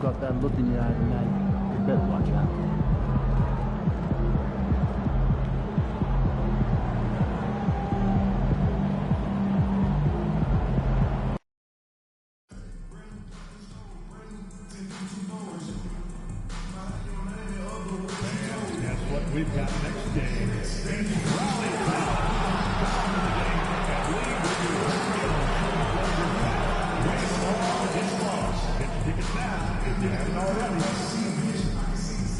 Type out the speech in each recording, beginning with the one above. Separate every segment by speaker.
Speaker 1: got that look in your eye tonight, you better watch out.
Speaker 2: We've got next game. Rally Get tickets now if you haven't already.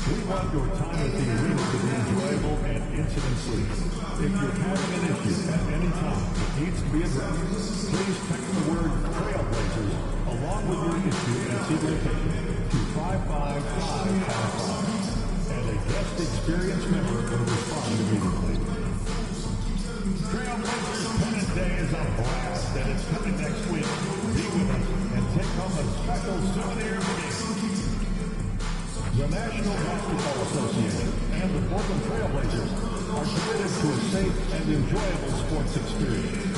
Speaker 2: We want your time at the arena to be enjoyable and incident-free. If you're having an issue at any time that needs to be addressed, please text the word Trailblazers along with your issue and seek location to 55555. And a guest experience member will respond immediately. Trailblazers Pennant Day is a blast, and it's coming next week. Be with us and take home a special souvenir game. The National Basketball Association and the Portland Trailblazers are committed to a safe and enjoyable sports experience.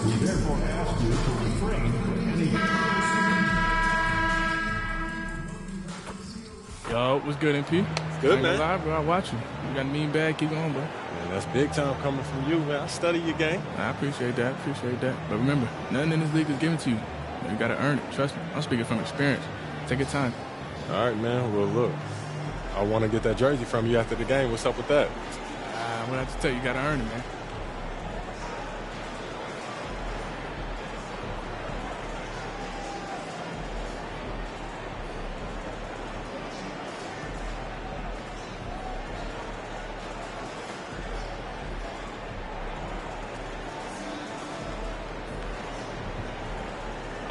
Speaker 2: We therefore ask you to refrain from any...
Speaker 3: Yo, what's good, MP?
Speaker 4: It's good, man.
Speaker 3: Live, bro. I watch you. You got a mean bag. Keep going, bro.
Speaker 4: Man, that's big time coming from you, man. I study your game.
Speaker 3: I appreciate that. But remember, nothing in this league is given to you. You got to earn it. Trust me. I'm speaking from experience. Take your time.
Speaker 4: All right, man. Well, look, I want to get that jersey from you after the game. What's up with that?
Speaker 3: I'm going to have to tell you, you got to earn it, man.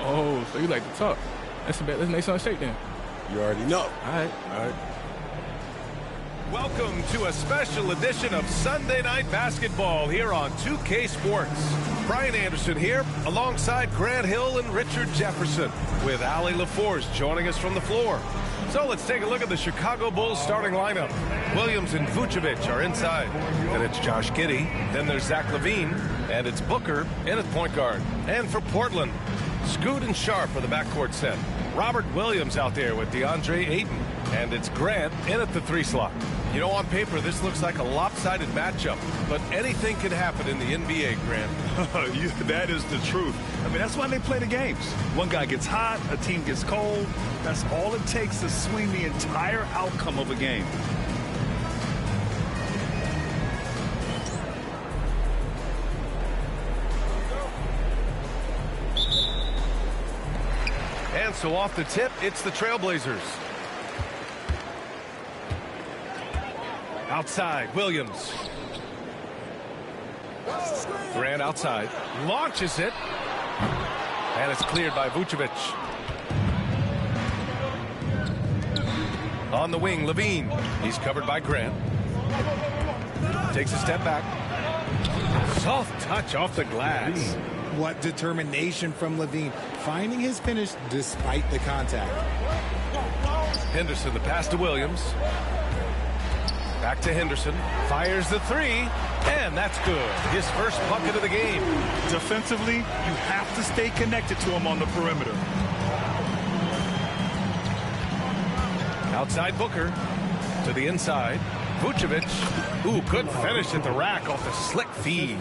Speaker 3: Oh, so you like to talk. Let's make something shake then.
Speaker 4: You already know.
Speaker 3: All right.
Speaker 5: Welcome to a special edition of Sunday Night Basketball here on 2K Sports. Brian Anderson here alongside Grant Hill and Richard Jefferson with Allie LaForce joining us from the floor. So let's take a look at the Chicago Bulls starting lineup. Williams and Vucevic are inside. Then it's Josh Giddey. Then there's Zach LaVine. And it's Booker in at point guard. And for Portland, Scoot and Sharp are the backcourt set. Robert Williams out there with DeAndre Ayton. And it's Grant in at the 3 slot. You know, on paper, this looks like a lopsided matchup, but anything can happen in the NBA, Grant.
Speaker 6: That is the truth. I mean, that's why they play the games. One guy gets hot, a team gets cold. That's all it takes to swing the entire outcome of a game.
Speaker 5: And so off the tip, it's the Trailblazers. Outside, Williams. Grant outside. Launches it. And it's cleared by Vucevic. On the wing, LaVine. He's covered by Grant. Takes a step back. Soft touch off the glass.
Speaker 7: What determination from LaVine. Finding his finish despite the contact.
Speaker 5: Henderson, the pass to Williams. Back to Henderson. Fires the 3. And that's good. His first bucket of the game.
Speaker 6: Defensively, you have to stay connected to him on the perimeter.
Speaker 5: Outside Booker. To the inside. Vucevic. Ooh, good finish at the rack off the slick feed.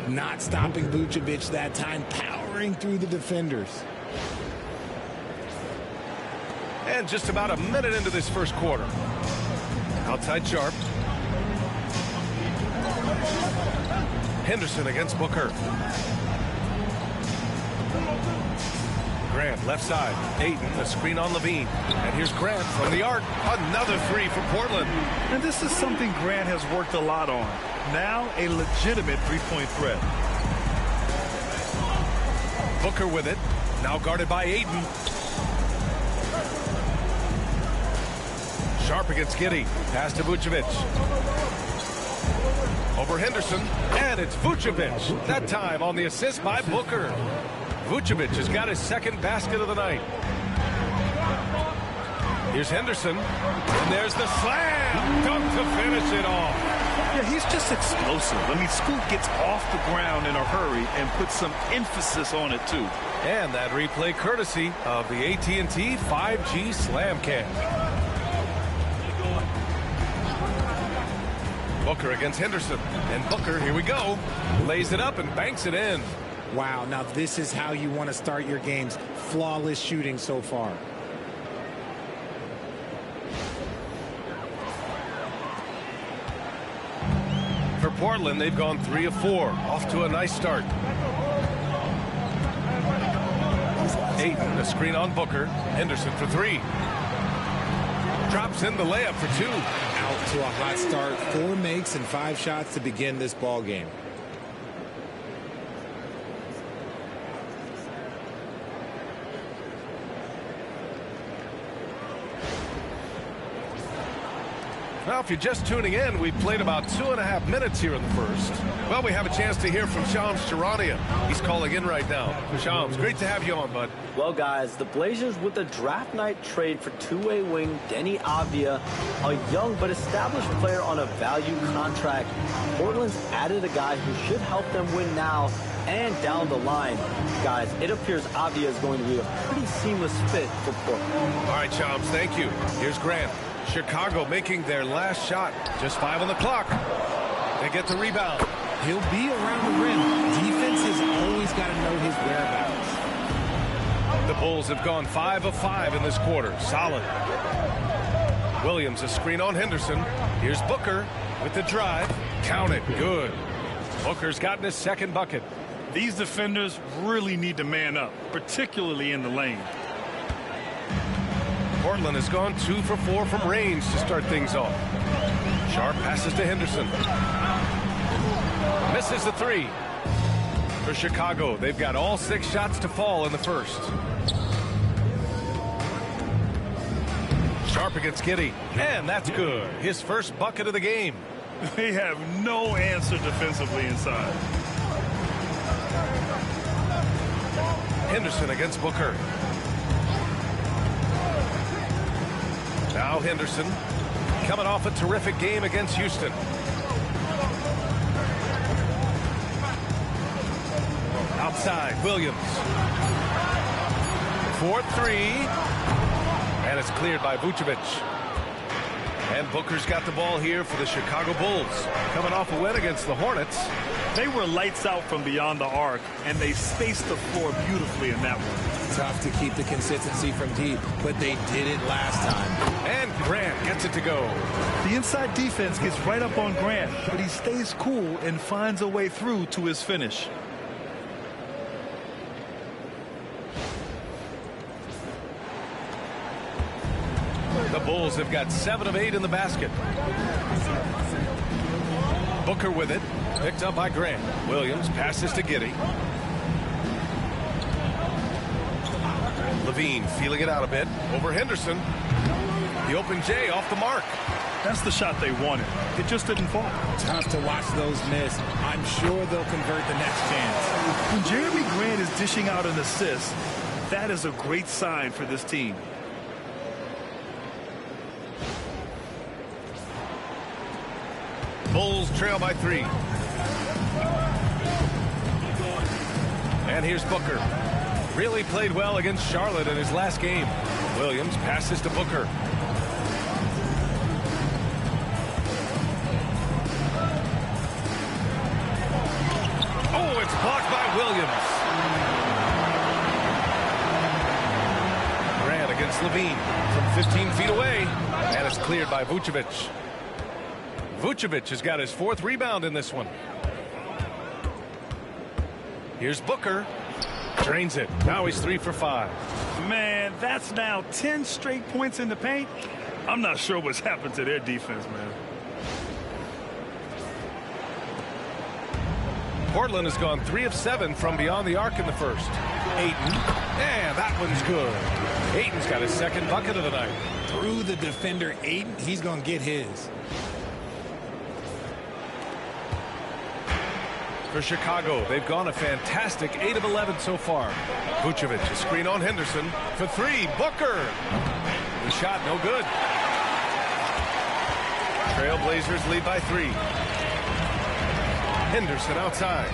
Speaker 7: Not stopping Vucevic that time. Powering through the defenders.
Speaker 5: And just about a minute into this first quarter. Outside Sharp. Henderson against Booker. Grant left side. Ayton, the screen on LaVine. And here's Grant from the arc. Another 3 for Portland.
Speaker 6: And this is something Grant has worked a lot on. Now a legitimate three-point threat.
Speaker 5: Booker with it. Now guarded by Ayton. Sharp against Giddey. Pass to Vucevic. Over Henderson. And it's Vucevic. That time on the assist by Booker. Vucevic has got his second basket of the night. Here's Henderson. And there's the slam. Dunk to finish it off.
Speaker 6: Yeah, he's just explosive. I mean, Scoot gets off the ground in a hurry and puts some emphasis on it, too.
Speaker 5: And that replay courtesy of the AT&T 5G Slam Cam. Booker against Henderson. And Booker, here we go, lays it up and banks it in.
Speaker 7: Wow, now this is how you want to start your games. Flawless shooting so far.
Speaker 5: For Portland, they've gone 3 of 4. Off to a nice start. Ayton, a screen on Booker. Henderson for 3. Drops in the layup for 2.
Speaker 7: Out to a hot start. 4 makes and 5 shots to begin this ball game.
Speaker 5: Well, if you're just tuning in, we've played about 2.5 minutes here in the first. Well, we have a chance to hear from Shams Charania. He's calling in right now. Shams, great to have you on, bud.
Speaker 1: Well, guys, the Blazers with a draft night trade for two-way wing Denny Avdia, a young but established player on a value contract. Portland's added a guy who should help them win now and down the line. Guys, it appears Avdia is going to be a pretty seamless fit for Portland.
Speaker 5: All right, Shams, thank you. Here's Grant. Chicago making their last shot. Just 5 on the clock. They get the rebound.
Speaker 7: He'll be around the rim. Defense has always got to know his whereabouts.
Speaker 5: The Bulls have gone 5 of 5 in this quarter. Solid. Williams, a screen on Henderson. Here's Booker with the drive. Count it. Good. Booker's gotten his second bucket.
Speaker 6: These defenders really need to man up, particularly in the lane.
Speaker 5: Portland has gone 2 for 4 from range to start things off. Sharp passes to Henderson. Misses the 3. For Chicago, they've got all 6 shots to fall in the first. Sharp against Giddey. And that's good. His first bucket of the game.
Speaker 6: They have no answer defensively inside.
Speaker 5: Henderson against Booker. Now Henderson coming off a terrific game against Houston. Outside, Williams. 4-3. And it's cleared by Vucevic. And Booker's got the ball here for the Chicago Bulls. Coming off a win against the Hornets.
Speaker 6: They were lights out from beyond the arc, and they spaced the floor beautifully in that one.
Speaker 7: Tough to keep the consistency from deep, but they did it last time.
Speaker 5: And Grant gets it to go.
Speaker 6: The inside defense gets right up on Grant, but he stays cool and finds a way through to his finish.
Speaker 5: The Bulls have got 7 of 8 in the basket. Booker with it. Picked up by Grant. Williams passes to Giddey. Levine feeling it out a bit. Over Henderson. The open J off the mark.
Speaker 6: That's the shot they wanted. It just didn't fall.
Speaker 7: Tough to watch those miss. I'm sure they'll convert the next chance.
Speaker 6: When Jeremy Grant is dishing out an assist, that is a great sign for this team.
Speaker 5: Bulls trail by 3. And here's Booker. Really played well against Charlotte in his last game. Williams passes to Booker. Oh, it's blocked by Williams. Grant against Levine from 15 feet away. And it's cleared by Vucevic. Vucevic has got his 4th rebound in this one. Here's Booker. Drains it. Now he's 3 for 5.
Speaker 6: Man, that's now 10 straight points in the paint. I'm not sure what's happened to their defense, man.
Speaker 5: Portland has gone 3 of 7 from beyond the arc in the first. Ayton. And that one's good. Ayton's got his 2nd bucket of the night.
Speaker 7: Through the defender, Ayton, he's going to get his.
Speaker 5: For Chicago, they've gone a fantastic 8 of 11 so far. Vucevic, a screen on Henderson for 3. Booker. The shot, no good. Trailblazers lead by 3. Henderson outside.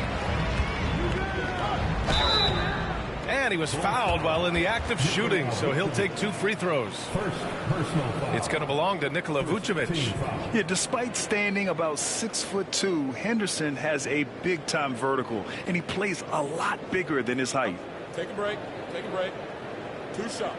Speaker 5: And he was fouled while in the act of shooting, so he'll take 2 free throws. It's going to belong to Nikola Vucevic.
Speaker 6: Yeah, despite standing about 6'2", Henderson has a big-time vertical, and he plays a lot bigger than his height.
Speaker 4: Take a break. Take a break. 2 shots.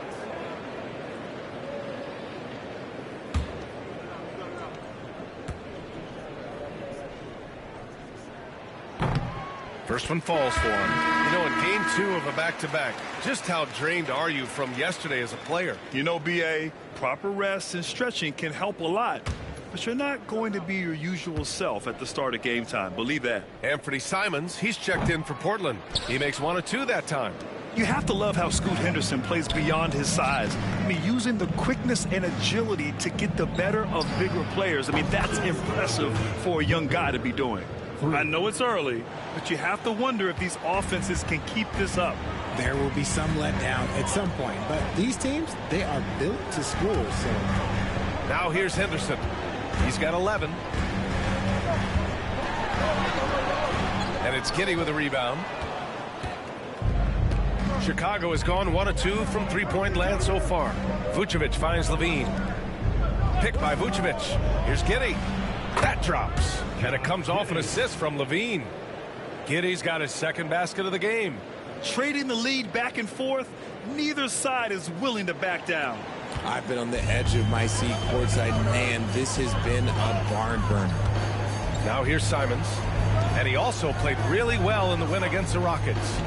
Speaker 5: First one falls for him. You know, in game 2 of a back-to-back, just how drained are you from yesterday as a player?
Speaker 6: You know, B.A., proper rest and stretching can help a lot, but you're not going to be your usual self at the start of game time. Believe that.
Speaker 5: Anthony Simons, he's checked in for Portland. He makes 1 of 2 that time.
Speaker 6: You have to love how Scoot Henderson plays beyond his size. I mean, using the quickness and agility to get the better of bigger players. I mean, that's impressive for a young guy to be doing. I know it's early, but you have to wonder if these offenses can keep this up.
Speaker 7: There will be some letdown at some point, but these teams, they are built to score. So
Speaker 5: now here's Henderson. He's got 11. And it's Giddey with a rebound. Chicago has gone 1 of 2 from three-point land so far. Vucevic finds Levine. Picked by Vucevic. Here's Giddey. That drops. And it comes off an assist from Levine. Giddey's got his 2nd basket of the game.
Speaker 6: Trading the lead back and forth, neither side is willing to back down.
Speaker 7: I've been on the edge of my seat courtside, and man, this has been a barn burner.
Speaker 5: Now here's Simons. And he also played really well in the win against the Rockets.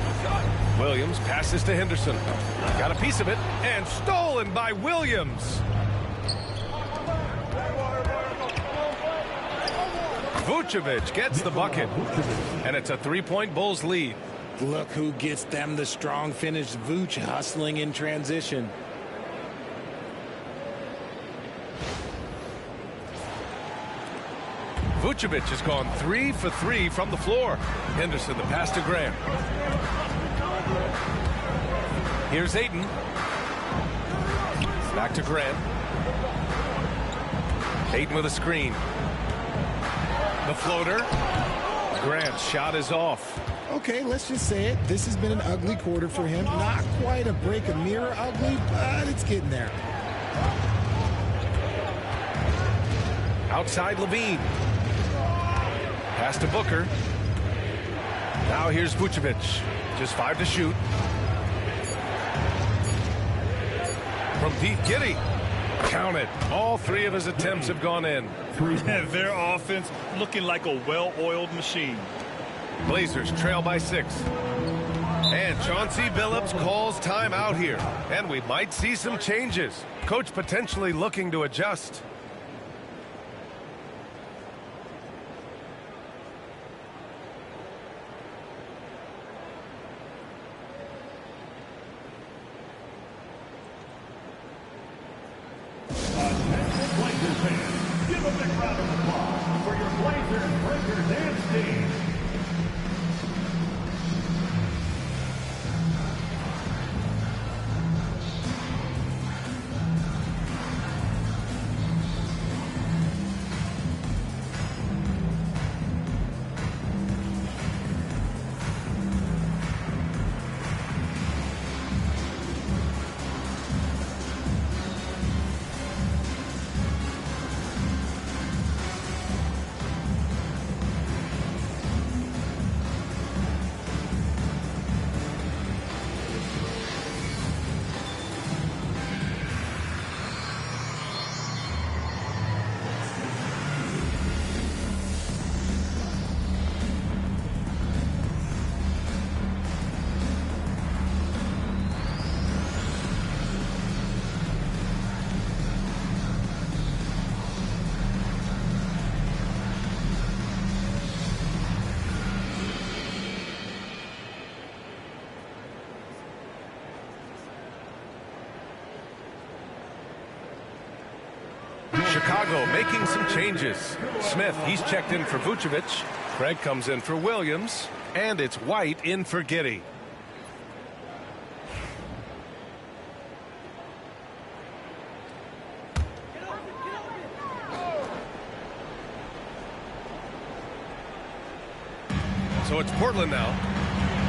Speaker 5: Williams passes to Henderson. Got a piece of it, and stolen by Williams. Vucevic gets the bucket, and it's a 3-point Bulls lead.
Speaker 7: Look who gets them the strong finish. Vooch hustling in transition.
Speaker 5: Vucevic has gone 3 for 3 from the floor. Henderson, the pass to Graham. Here's Ayton. Back to Grant. Ayton with a screen. The floater. Grant's shot is off.
Speaker 7: Okay, let's just say it. This has been an ugly quarter for him. Not quite a break a mirror ugly, but it's getting there.
Speaker 5: Outside Levine. Pass to Booker. Now here's Vucevic. Just 5 to shoot. From deep, Giddey. Count it. All 3 of his attempts have gone in.
Speaker 6: Their offense looking like a well-oiled machine.
Speaker 5: Blazers trail by 6. And Chauncey Billups calls timeout here. And we might see some changes. Coach potentially looking to adjust.
Speaker 2: Blazers fans, give a big round of applause for your Blazers Breaker Dance team.
Speaker 5: Chicago making some changes. Smith, he's checked in for Vucevic. Craig comes in for Williams. And it's White in for Giddey. So it's Portland now.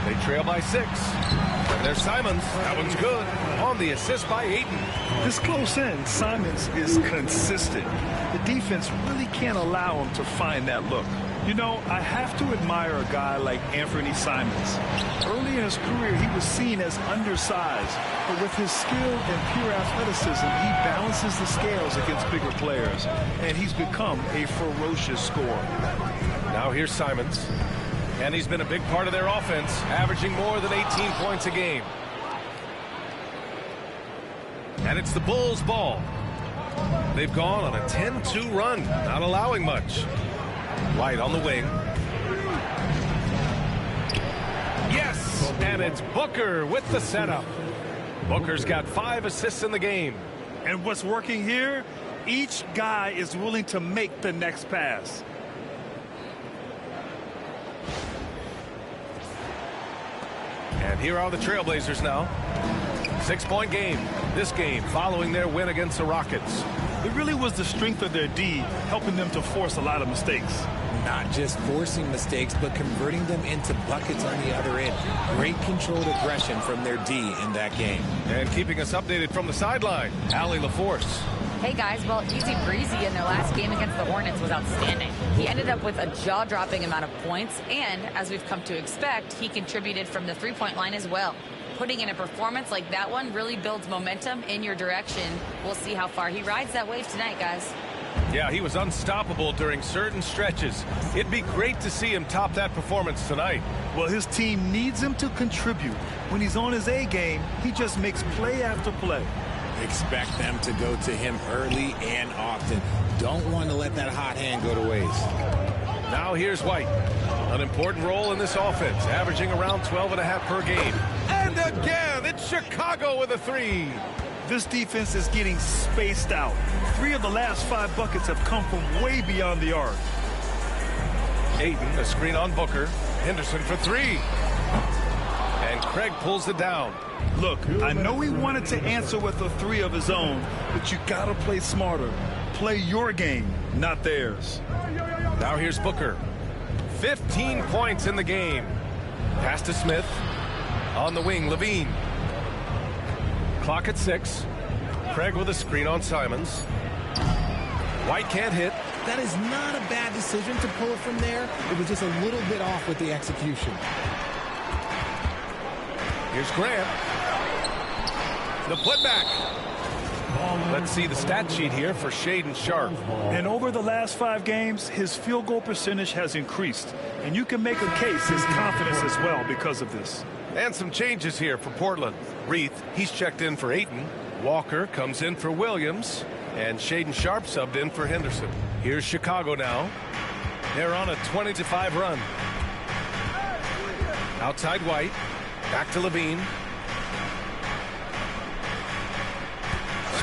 Speaker 5: They trail by 6. And there's Simons. That one's good. On the assist by Ayton.
Speaker 6: This close in, Simons is consistent. The defense really can't allow him to find that look. You know, I have to admire a guy like Anthony Simons. Early in his career, he was seen as undersized, but with his skill and pure athleticism, he balances the scales against bigger players, and he's become a ferocious scorer.
Speaker 5: Now here's Simons, and he's been a big part of their offense, averaging more than 18 points a game. And it's the Bulls' ball. They've gone on a 10-2 run, not allowing much. White on the wing. Yes, and it's Booker with the setup. Booker's got 5 assists in the game.
Speaker 6: And what's working here? Each guy is willing to make the next pass.
Speaker 5: And here are the Trailblazers now. 6-point game. This game following their win against the Rockets.
Speaker 6: It really was the strength of their D helping them to force a lot of mistakes.
Speaker 8: Not just forcing mistakes, but converting them into buckets on the other end. Great controlled aggression from their D in that game.
Speaker 5: And keeping us updated from the sideline, Allie LaForce.
Speaker 9: Hey guys, well, Easy Breezy in their last game against the Hornets was outstanding. He ended up with a jaw-dropping amount of points, and as we've come to expect, he contributed from the three-point line as well. Putting in a performance like that one really builds momentum in your direction. We'll see how far he rides that wave tonight, guys.
Speaker 5: Yeah, he was unstoppable during certain stretches. It'd be great to see him top that performance tonight.
Speaker 6: Well, his team needs him to contribute. When he's on his A game, he just makes play after play.
Speaker 8: Expect them to go to him early and often. Don't want to let that hot hand go to waste.
Speaker 5: Now here's White. An important role in this offense, averaging around 12.5 per game. And again, it's Chicago with a 3.
Speaker 6: This defense is getting spaced out. 3 of the last 5 buckets have come from way beyond the arc.
Speaker 5: Ayton, a screen on Booker. Henderson for 3. And Craig pulls it down.
Speaker 6: Look, I know he wanted to answer with a 3 of his own, but you gotta play smarter. Play your game, not theirs.
Speaker 5: Now here's Booker. 15 points in the game. Pass to Smith. On the wing, Levine. Clock at 6. Craig with a screen on Simons. White can't hit.
Speaker 7: That is not a bad decision to pull it from there. It was just a little bit off with the execution.
Speaker 5: Here's Grant. The putback. Let's see the stat sheet here for Shaedon Sharpe.
Speaker 6: And over the last 5 games, his field goal percentage has increased. And you can make a case his confidence as well because of this.
Speaker 5: And some changes here for Portland. Reith, he's checked in for Ayton. Walker comes in for Williams. And Shaedon Sharpe subbed in for Henderson. Here's Chicago now. They're on a 20-5 run. Outside White. Back to Levine.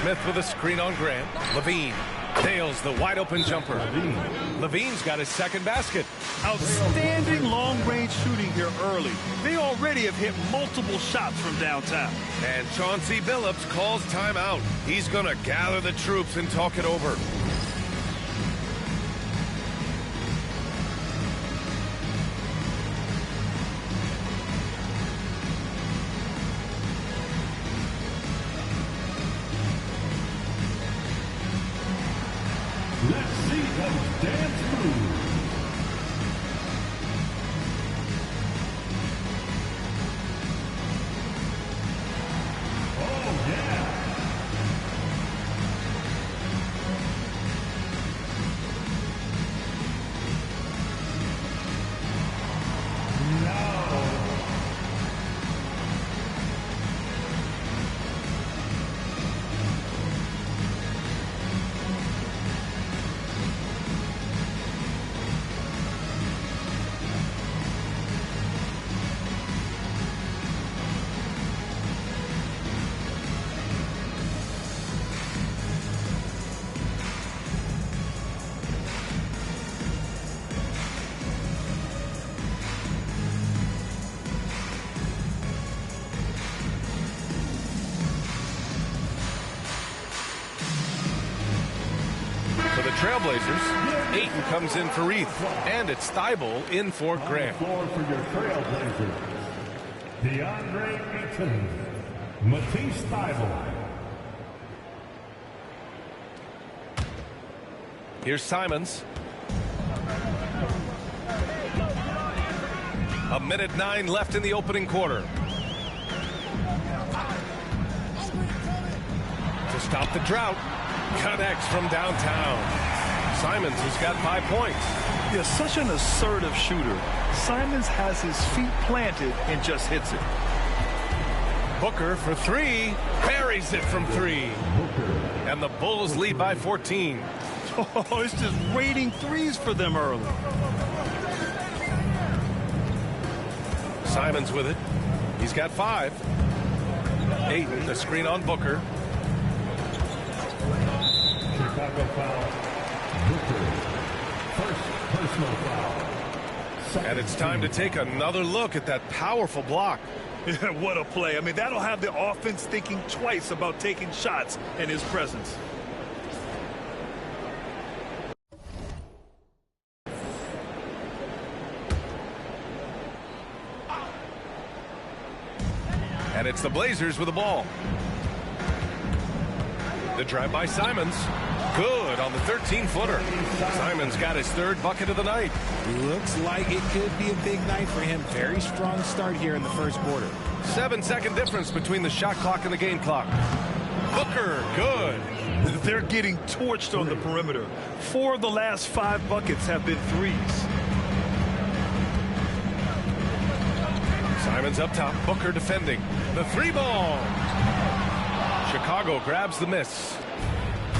Speaker 5: Smith with a screen on Grant. Levine nails the wide open jumper. Levine's got his second basket.
Speaker 6: Outstanding long-range shooting here early. They already have hit multiple shots from downtown.
Speaker 5: And Chauncey Billups calls timeout. He's going to gather the troops and talk it over.
Speaker 2: Let's see those dance moves. Oh, yeah.
Speaker 5: For the Trailblazers, Ayton comes in for Reith, and it's Thybulle in for Grant.
Speaker 2: Floor for your Trailblazers, DeAndre Ayton, Matisse Thybulle.
Speaker 5: Here's Simons. 1:09 left in the opening quarter. To stop the drought, connects from downtown. Simons has got 5 points.
Speaker 6: Yeah, such an assertive shooter. Simons has his feet planted and just hits it.
Speaker 5: Booker for 3, buries it from 3. And the Bulls lead by 14.
Speaker 6: Oh, it's just raining threes for them early.
Speaker 5: Simons with it. He's got 5. Ayton, the screen on Booker.
Speaker 2: Chicago foul. Booker. First personal foul.
Speaker 5: And it's time to take another look at that powerful block.
Speaker 6: Yeah, what a play. I mean, that'll have the offense thinking twice about taking shots in his presence.
Speaker 5: And it's the Blazers with the ball. The drive by Simons. Good on the 13-footer. Simons got his 3rd bucket of the night.
Speaker 8: Looks like it could be a big night for him. Very strong start here in the first quarter.
Speaker 5: 7-second difference between the shot clock and the game clock. Booker, good.
Speaker 6: They're getting torched on the perimeter. 4 of the last 5 buckets have been threes.
Speaker 5: Simons up top, Booker defending. The 3-ball. Chicago grabs the miss.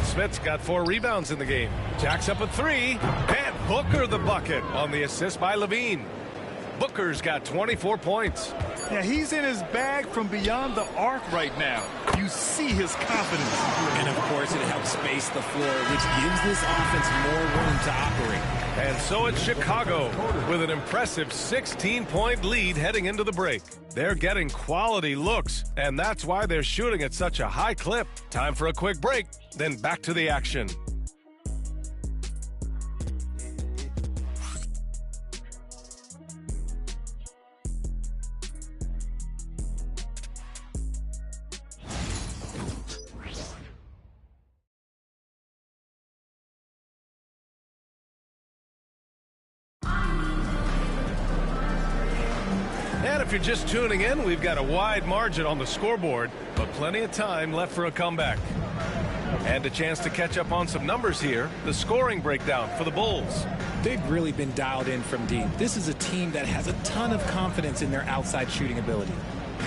Speaker 5: Smith's got 4 rebounds in the game. Jacks up a 3. And Booker the bucket on the assist by Levine. Booker's got 24 points.
Speaker 6: Yeah, he's in his bag from beyond the arc right now. You see his confidence.
Speaker 8: And, of course, it helps space the floor, which gives this offense more room to operate.
Speaker 5: And so it's Chicago with an impressive 16-point lead heading into the break. They're getting quality looks, and that's why they're shooting at such a high clip. Time for a quick break, then back to the action. And if you're just tuning in, we've got a wide margin on the scoreboard, but plenty of time left for a comeback. And a chance to catch up on some numbers here. The scoring breakdown for the Bulls.
Speaker 8: They've really been dialed in from deep. This is a team that has a ton of confidence in their outside shooting ability.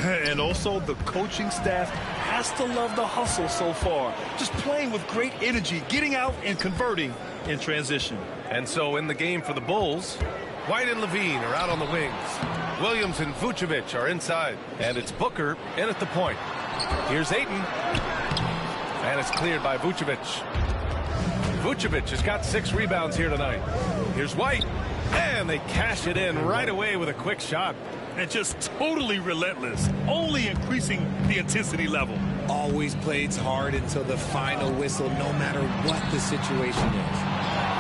Speaker 6: And also the coaching staff has to love the hustle so far. Just playing with great energy, getting out and converting in transition.
Speaker 5: And so in the game for the Bulls, White and Levine are out on the wings. Williams and Vucevic are inside. And it's Booker in at the point. Here's Ayton. And it's cleared by Vucevic. Vucevic has got 6 rebounds here tonight. Here's White. And they cash it in right away with a quick shot.
Speaker 6: And just totally relentless, only increasing the intensity level.
Speaker 8: Always plays hard until the final whistle, no matter what the situation is.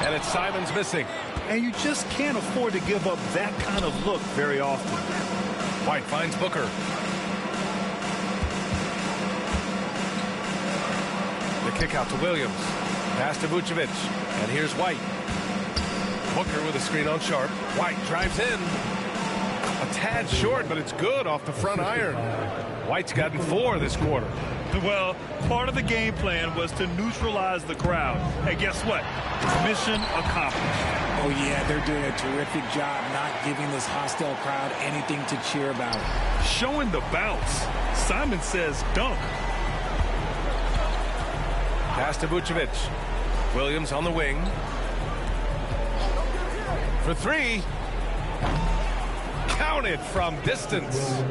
Speaker 5: And it's Simons missing.
Speaker 6: And you just can't afford to give up that kind of look very often.
Speaker 5: White finds Booker. The kick out to Williams. Pass to Vucevic. And here's White. Booker with a screen on Sharp. White drives in. A tad short, but it's good off the front iron. White's gotten 4 this quarter.
Speaker 6: Well, part of the game plan was to neutralize the crowd. And guess what? Mission accomplished.
Speaker 8: Oh, yeah, they're doing a terrific job not giving this hostile crowd anything to cheer about.
Speaker 6: Showing the bounce. Simon says dunk.
Speaker 5: Pass to Vucevic. Williams on the wing. For 3. Counted from distance.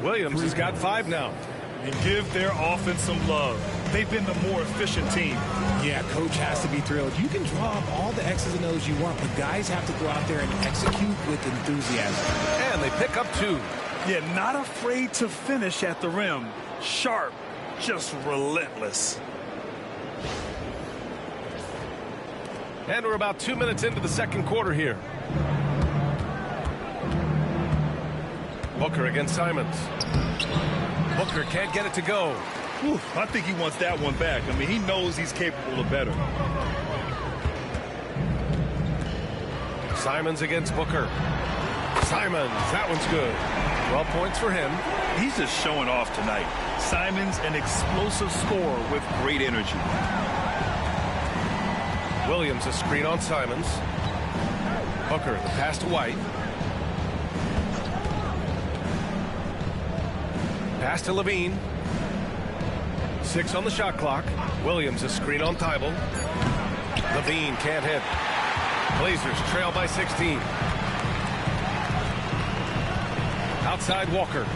Speaker 5: Williams has got 5 now.
Speaker 6: And give their offense some love. They've been the more efficient team.
Speaker 8: Yeah, coach has to be thrilled. You can draw up all the X's and O's you want, but guys have to go out there and execute with enthusiasm.
Speaker 5: And they pick up 2.
Speaker 6: Yeah, not afraid to finish at the rim. Sharp, just relentless.
Speaker 5: And we're about 2 minutes into the second quarter here. Booker against Simons. Booker can't get it to go.
Speaker 6: Whew, I think he wants that one back. I mean, he knows he's capable of better.
Speaker 5: Simons against Booker. Simons, that one's good. 12 points for him.
Speaker 6: He's just showing off tonight. Simons, an explosive scorer with great energy.
Speaker 5: Williams, a screen on Simons. Booker, the pass to White. Pass to Levine. 6 on the shot clock. Williams, a screen on Thibault. Levine can't hit. Blazers trail by 16. Outside Walker.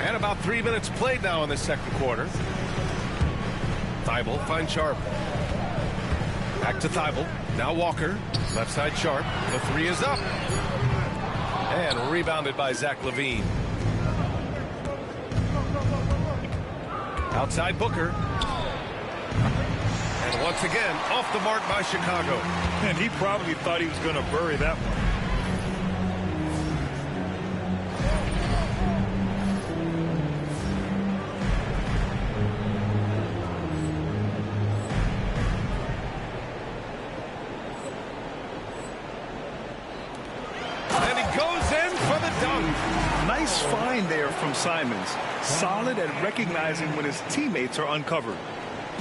Speaker 5: And about 3 minutes played now in this second quarter. Thibault finds Sharp. Back to Thibault. Now Walker. Left side Sharp. The three is up. And rebounded by Zach LaVine. Outside Booker. And once again, off the mark by Chicago.
Speaker 6: And he probably thought he was going to bury that one.
Speaker 5: And he goes in for the dunk.
Speaker 6: Nice find there from Simons. Solid at recognizing when his teammates are uncovered.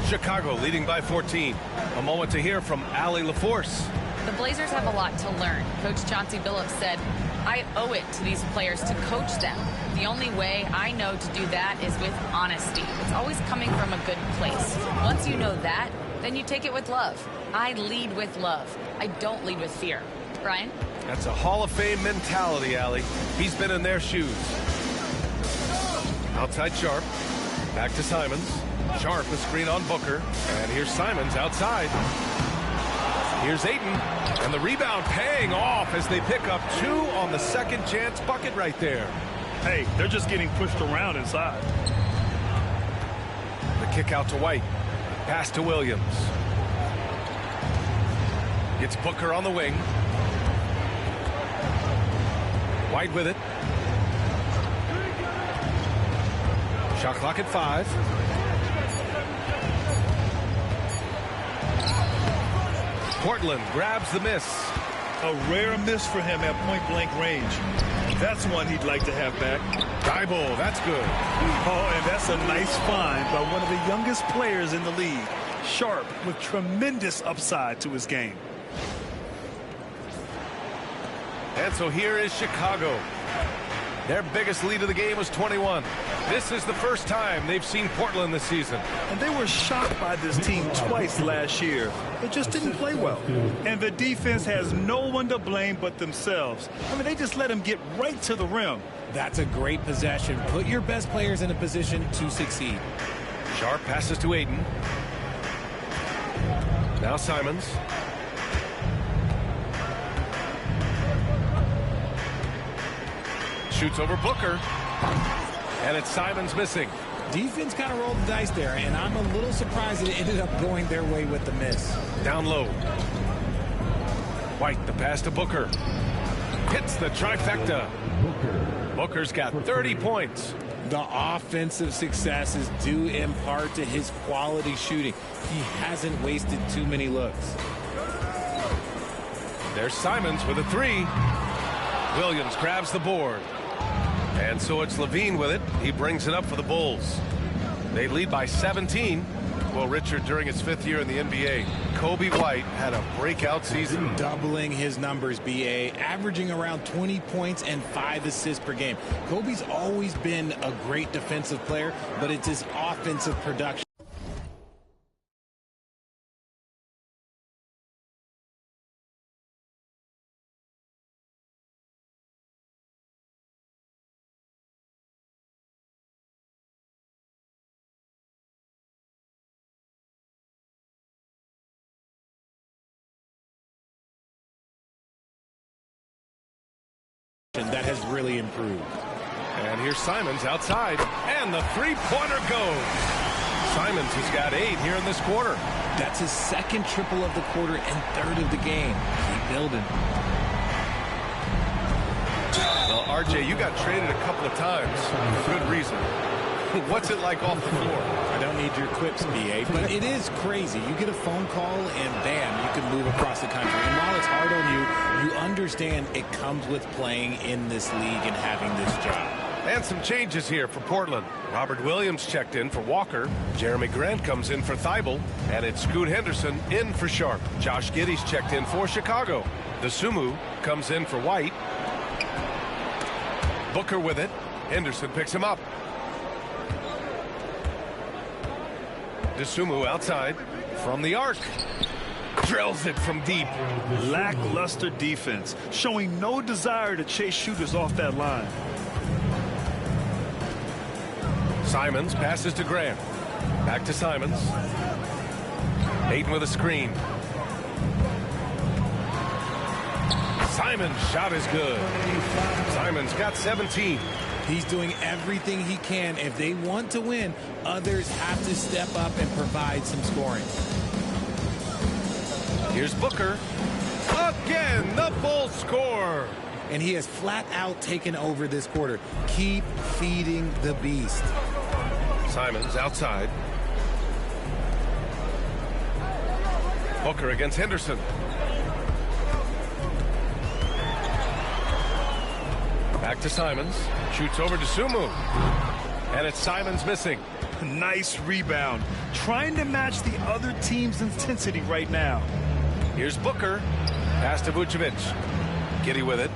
Speaker 5: Chicago leading by 14. A moment to hear from Allie LaForce.
Speaker 9: The Blazers have a lot to learn. Coach Chauncey Billups said, I owe it to these players to coach them. The only way I know to do that is with honesty. It's always coming from a good place. Once you know that, then you take it with love. I lead with love. I don't lead with fear. Brian?
Speaker 5: That's a Hall of Fame mentality, Allie. He's been in their shoes. Outside Sharp. Back to Simons. Sharp, a screen on Booker. And here's Simons outside. Here's Ayton. And the rebound paying off as they pick up 2 on the second chance bucket right there.
Speaker 6: Hey, they're just getting pushed around inside.
Speaker 5: The kick out to White. Pass to Williams. Gets Booker on the wing. White with it. Shot clock at 5. Portland grabs the miss.
Speaker 6: A rare miss for him at point-blank range. That's one he'd like to have back.
Speaker 5: Thibault, that's good.
Speaker 6: Oh, and that's a nice find by one of the youngest players in the league. Sharp with tremendous upside to his game.
Speaker 5: And so here is Chicago. Their biggest lead of the game was 21. This is the first time they've seen Portland this season.
Speaker 6: And they were shocked by this team twice last year. They just didn't play well. And the defense has no one to blame but themselves. I mean, they just let them get right to the rim.
Speaker 8: That's a great possession. Put your best players in a position to succeed.
Speaker 5: Sharp passes to Ayton. Now Simons. Shoots over Booker. And it's Simons missing.
Speaker 8: Defense kind of rolled the dice there, and I'm a little surprised it ended up going their way with the miss.
Speaker 5: Down low. White, the pass to Booker. Hits the trifecta. Booker's got 30 points.
Speaker 8: The offensive success is due in part to his quality shooting. He hasn't wasted too many looks.
Speaker 5: There's Simons with a 3. Williams grabs the board. And so it's LaVine with it. He brings it up for the Bulls. They lead by 17. Well, Richard, during his 5th year in the NBA, Kobe White had a breakout season.
Speaker 8: Doubling his numbers, B.A., averaging around 20 points and 5 assists per game. Kobe's always been a great defensive player, but it's his offensive production. That has really improved.
Speaker 5: And here's Simons outside, and the three-pointer goes. Simons has got 8 here in this quarter.
Speaker 8: That's his second triple of the quarter and third of the game. Keep building.
Speaker 5: Well, RJ, you got traded a couple of times for good reason. What's it like off the floor?
Speaker 8: I don't need your quips, BA, but it is crazy. You get a phone call and bam, you can move across the country. And while it's hard on you, you understand it comes with playing in this league and having this job.
Speaker 5: And some changes here for Portland. Robert Williams checked in for Walker. Jeremy Grant comes in for Thibault. And it's Scoot Henderson in for Sharp. Josh Giddey's checked in for Chicago. DeSumo comes in for White. Booker with it. Henderson picks him up. DeSumo outside from the arc. Drills it from deep.
Speaker 6: Lackluster defense, showing no desire to chase shooters off that line.
Speaker 5: Simons passes to Grant. Back to Simons. Ayton with a screen. Simons' shot is good. Simons got 17.
Speaker 8: He's doing everything he can. If they want to win, others have to step up and provide some scoring.
Speaker 5: Here's Booker. Again, the Bulls score.
Speaker 8: And he has flat out taken over this quarter. Keep feeding the beast.
Speaker 5: Simons outside. Booker against Henderson. Back to Simons. Shoots over to Sumu. And it's Simons missing.
Speaker 6: Nice rebound. Trying to match the other team's intensity right now.
Speaker 5: Here's Booker. Pass to Vucevic. Giddey with it.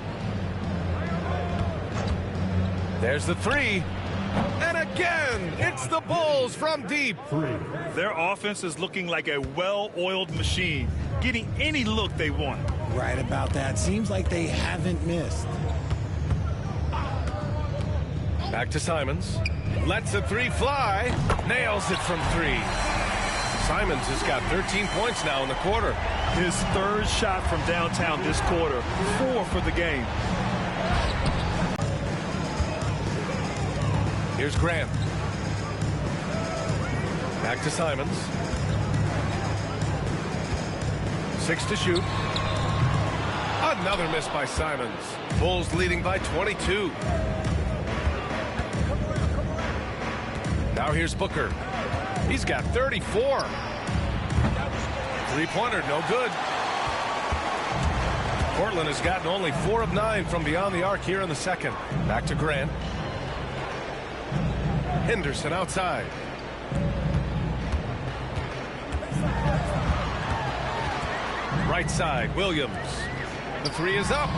Speaker 5: There's the three. And again, it's the Bulls from deep.
Speaker 6: Their offense is looking like a well-oiled machine, getting any look they want.
Speaker 8: Right about that. Seems like they haven't missed.
Speaker 5: Back to Simons. Lets the three fly. Nails it from 3. Simons has got 13 points now in the quarter.
Speaker 6: His third shot from downtown this quarter. 4 for the game.
Speaker 5: Here's Grant. Back to Simons. 6 to shoot. Another miss by Simons. Bulls leading by 22. Now here's Booker. He's got 34. Three-pointer, no good. Portland has gotten only 4 of 9 from beyond the arc here in the second. Back to Grant. Henderson outside. Right side, Williams. The three is up.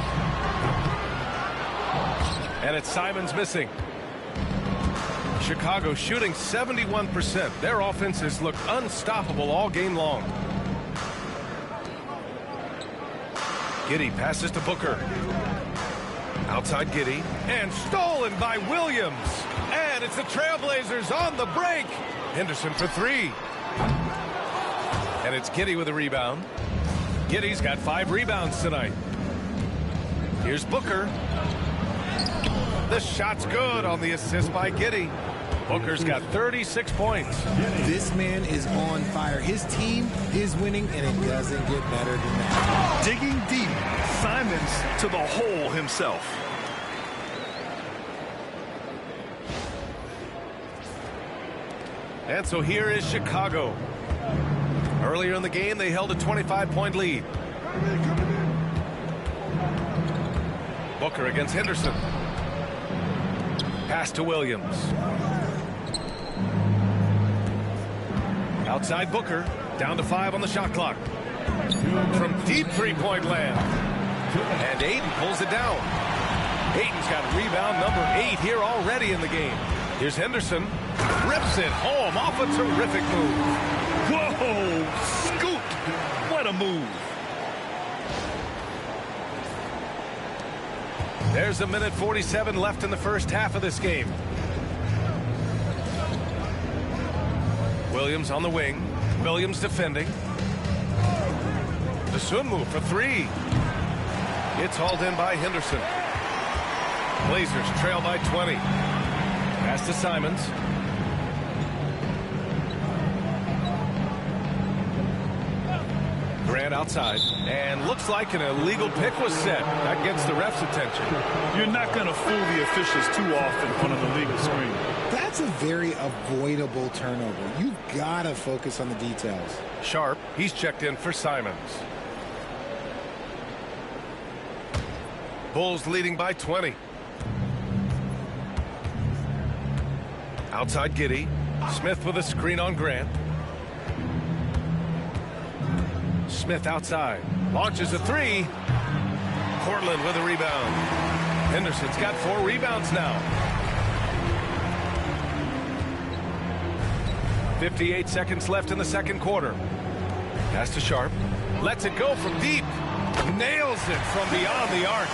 Speaker 5: And it's Simons missing. Chicago shooting 71%. Their offenses look unstoppable all game long. Giddey passes to Booker. Outside Giddey. And stolen by Williams. And it's the Trailblazers on the break. Henderson for 3. And it's Giddey with a rebound. Giddey's got 5 rebounds tonight. Here's Booker. The shot's good on the assist by Giddey. Booker's got 36 points.
Speaker 8: This man is on fire. His team is winning, and it doesn't get better than that.
Speaker 6: Digging deep, Simons to the hole himself.
Speaker 5: And so here is Chicago. Earlier in the game, they held a 25-point lead. Booker against Henderson. Pass to Williams. Outside Booker. Down to 5 on the shot clock. From deep three-point land. And Ayton pulls it down. Ayton's got rebound number 8 here already in the game. Here's Henderson. Rips it home off a terrific move.
Speaker 6: Whoa! Scoot! What a move.
Speaker 5: There's 1:47 left in the first half of this game. Williams on the wing. Williams defending. DeSumo for 3. It's hauled in by Henderson. Blazers trail by 20. Pass to Simons. Grant outside, and looks like an illegal pick was set. That gets the ref's attention.
Speaker 6: You're not going to fool the officials too often on an illegal screen.
Speaker 7: That's a very avoidable turnover. You've got to focus on the details.
Speaker 5: Sharp, he's checked in for Simons. Bulls leading by 20. Outside Giddey. Smith with a screen on Grant. Smith outside. Launches a three. Portland with a rebound. Henderson's got 4 rebounds now. 58 seconds left in the second quarter. Pass to Sharp. Lets it go from deep. Nails it from beyond the arc.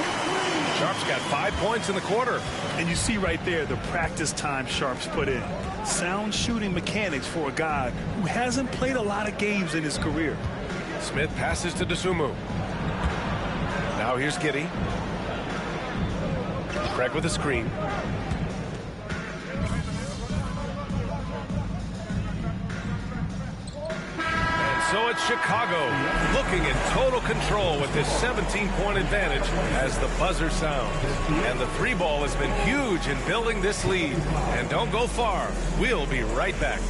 Speaker 5: Sharp's got 5 points in the quarter.
Speaker 6: And you see right there the practice time Sharp's put in. Sound shooting mechanics for a guy who hasn't played a lot of games in his career.
Speaker 5: Smith passes to Dosunmu. Now here's Giddey. Craig with a screen. So it's Chicago looking in total control with this 17-point advantage as the buzzer sounds. And the 3 ball has been huge in building this lead. And don't go far. We'll be right back.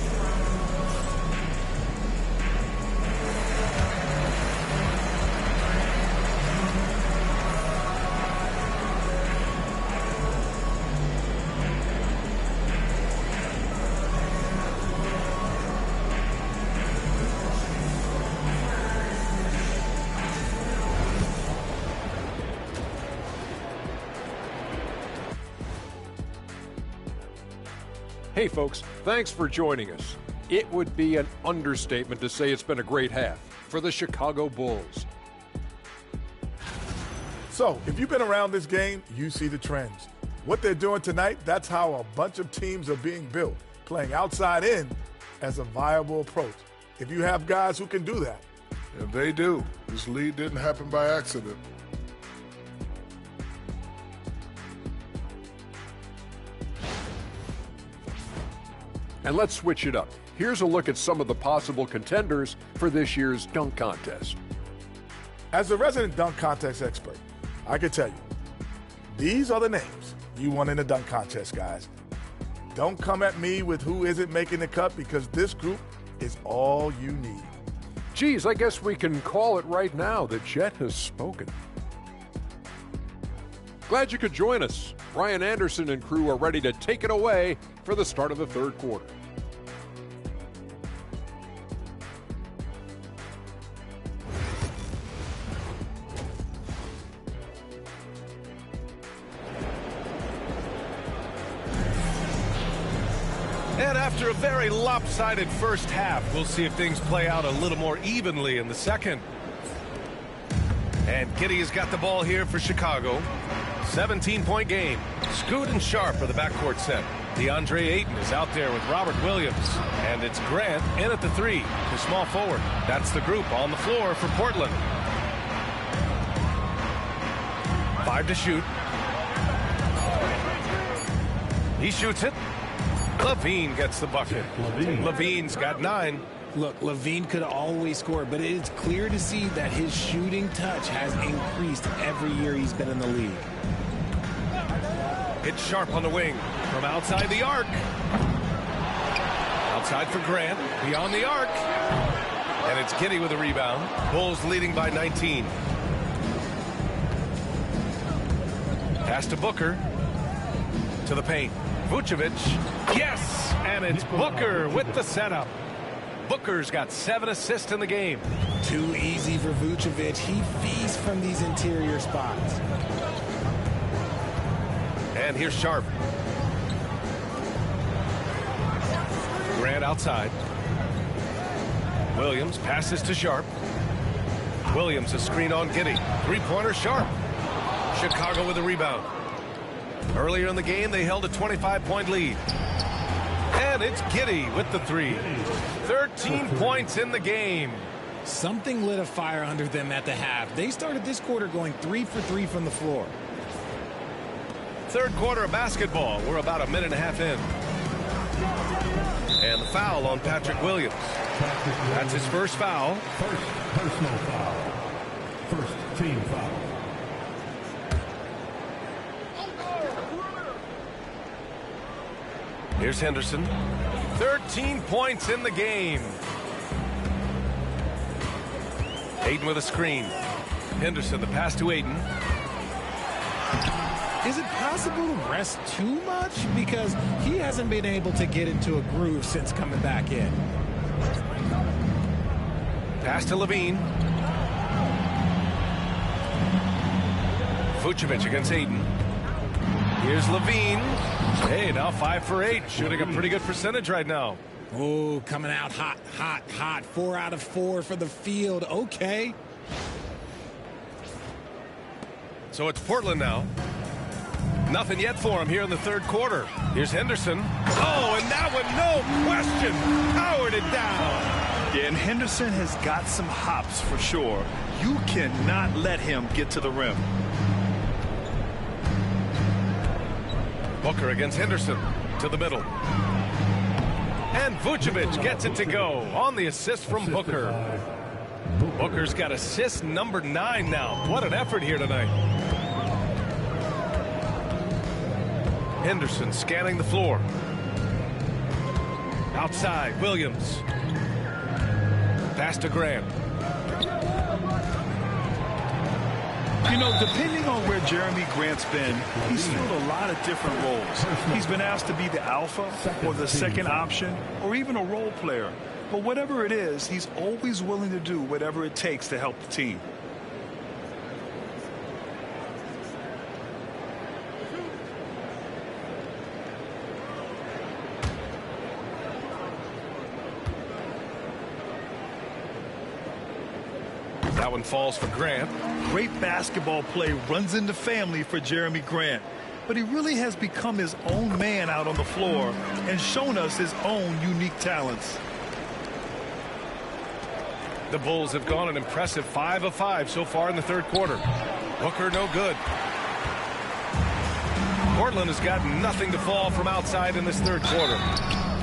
Speaker 10: Hey folks, thanks for joining us. It would be an understatement to say it's been a great half for the Chicago Bulls.
Speaker 11: So, if you've been around this game, you see the trends. What they're doing tonight, that's how a bunch of teams are being built, playing outside in as a viable approach. If you have guys who can do that.
Speaker 12: And they do. This lead didn't happen by accident.
Speaker 10: And let's switch it up. Here's a look at some of the possible contenders for this year's dunk contest.
Speaker 11: As a resident dunk contest expert, I can tell you, these are the names you want in the dunk contest, guys. Don't come at me with who isn't making the cut because this group is all you need.
Speaker 10: Geez, I guess we can call it right now. The Jet has spoken. Glad you could join us. Brian Anderson and crew are ready to take it away for the start of the third quarter.
Speaker 5: And after a very lopsided first half, we'll see if things play out a little more evenly in the second. And Giddey has got the ball here for Chicago. 17-point game. Scoot and Sharp are the backcourt set. DeAndre Ayton is out there with Robert Williams. And it's Grant in at the 3 to small forward. That's the group on the floor for Portland. 5 to shoot. He shoots it. LaVine gets the bucket. LaVine's got 9.
Speaker 8: Look, LaVine could always score, but it is clear to see that his shooting touch has increased every year he's been in the league.
Speaker 5: It's Sharp on the wing from outside the arc. Outside for Grant, beyond the arc. And it's Giddey with a rebound. Bulls leading by 19. Pass to Booker. To the paint. Vucevic. Yes! And it's Booker with the setup. Booker's got 7 assists in the game.
Speaker 8: Too easy for Vucevic. He feasts from these interior spots.
Speaker 5: And here's Sharp. Grant outside. Williams passes to Sharp. Williams a screen on Giddey. 3-pointer Sharp. Chicago with a rebound. Earlier in the game, they held a 25-point lead. And it's Giddey with the 3. 13 points in the game.
Speaker 8: Something lit a fire under them at the half. They started this quarter going 3 for 3 from the floor.
Speaker 5: Third quarter of basketball. We're about a minute and a half in. And the foul on Patrick Williams. That's his first foul.
Speaker 2: First personal foul. First team foul.
Speaker 5: Here's Henderson. 13 points in the game. Ayton with a screen. Henderson, the pass to Ayton.
Speaker 8: Is it possible to rest too much? Because he hasn't been able to get into a groove since coming back in.
Speaker 5: Pass to Levine. Vucevic against Ayton. Here's Levine. Hey, now 5 for 8. Shooting a pretty good percentage right now.
Speaker 8: Oh, coming out hot, hot, hot. 4 out of 4 for the field. Okay.
Speaker 5: So it's Portland now. Nothing yet for him here in the third quarter. Here's Henderson. Oh, and that one, no question, powered it down.
Speaker 6: Yeah, and Henderson has got some hops for sure. You cannot let him get to the rim.
Speaker 5: Booker against Henderson to the middle. And Vucevic gets it to go on the assist from Booker. Booker's got assist number 9 now. What an effort here tonight. Henderson scanning the floor. Outside, Williams. Pass to Grant.
Speaker 6: You know, depending on where Jeremy Grant's been, he's filled a lot of different roles. He's been asked to be the alpha or the second option or even a role player. But whatever it is, he's always willing to do whatever it takes to help the team.
Speaker 5: That one falls for Grant.
Speaker 6: Great basketball play runs into family for Jeremy Grant. But he really has become his own man out on the floor and shown us his own unique talents.
Speaker 5: The Bulls have gone an impressive 5 of 5 so far in the third quarter. Booker no good. Portland has got nothing to fall from outside in this third quarter.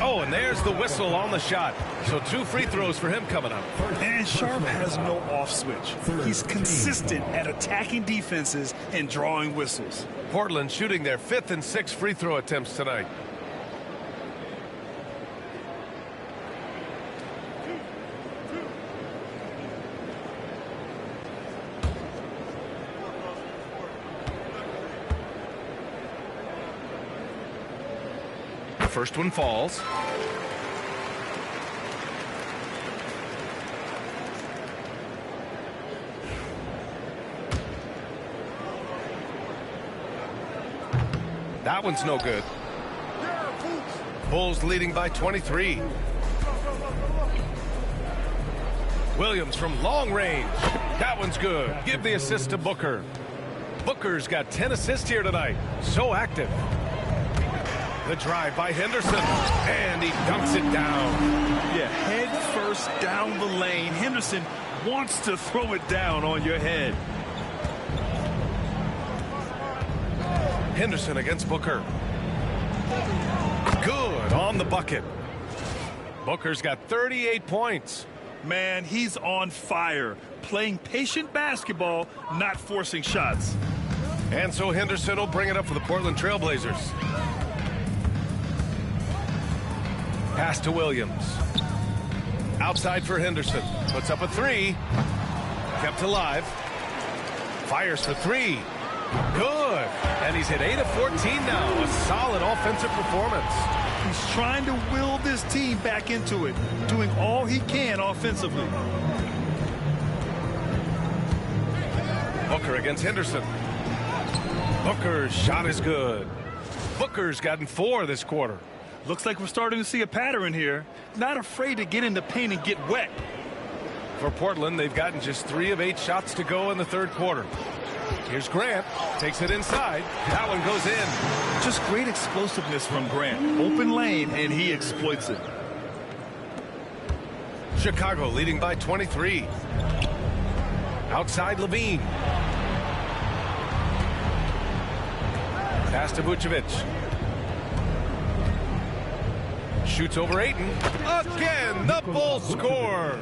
Speaker 5: Oh, and there's the whistle on the shot. So 2 free throws for him coming up.
Speaker 6: And Sharp has no off switch. He's consistent at attacking defenses and drawing whistles.
Speaker 5: Portland shooting their 5th and 6th free throw attempts tonight. The first one falls. That one's no good. Bulls leading by 23. Williams from long range. That one's good. Give the assist to Booker. Booker's got 10 assists here tonight. So active. The drive by Henderson. And he dunks it down.
Speaker 6: Yeah, head first down the lane. Henderson wants to throw it down on your head.
Speaker 5: Henderson against Booker. Good on the bucket. Booker's got 38 points.
Speaker 6: Man, he's on fire. Playing patient basketball, not forcing shots.
Speaker 5: And so Henderson will bring it up for the Portland Trailblazers. Pass to Williams. Outside for Henderson. Puts up a 3. Kept alive. Fires for 3. Good. And he's hit 8 of 14 now. A solid offensive performance.
Speaker 6: He's trying to will this team back into it, doing all he can offensively.
Speaker 5: Booker against Henderson. Booker's shot is good. Booker's gotten 4 this quarter.
Speaker 6: Looks like we're starting to see a pattern here. Not afraid to get in the paint and get wet.
Speaker 5: For Portland, they've gotten just 3 of 8 shots to go in the third quarter. Here's Grant. Takes it inside. That one goes in.
Speaker 6: Just great explosiveness from Grant. Open lane, and he exploits it.
Speaker 5: Chicago leading by 23. Outside Levine. Pass to Vucevic. Shoots over Ayton. Again, the Bulls score.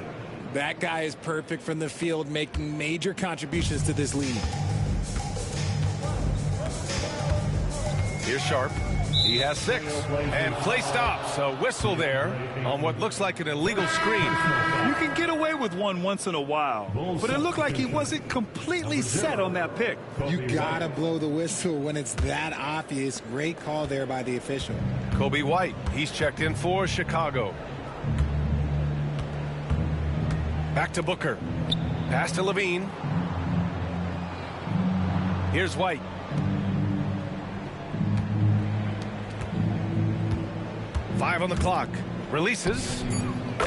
Speaker 8: That guy is perfect from the field, making major contributions to this lead.
Speaker 5: Here's Sharp. He has 6. And play stops. A whistle there on what looks like an illegal screen.
Speaker 6: You can get away with one once in a while, but it looked like he wasn't completely set on that pick.
Speaker 8: You gotta blow the whistle when it's that obvious. Great call there by the official.
Speaker 5: Kobe White, he's checked in for Chicago. Back to Booker. Pass to Levine. Here's White. Five on the clock. Releases.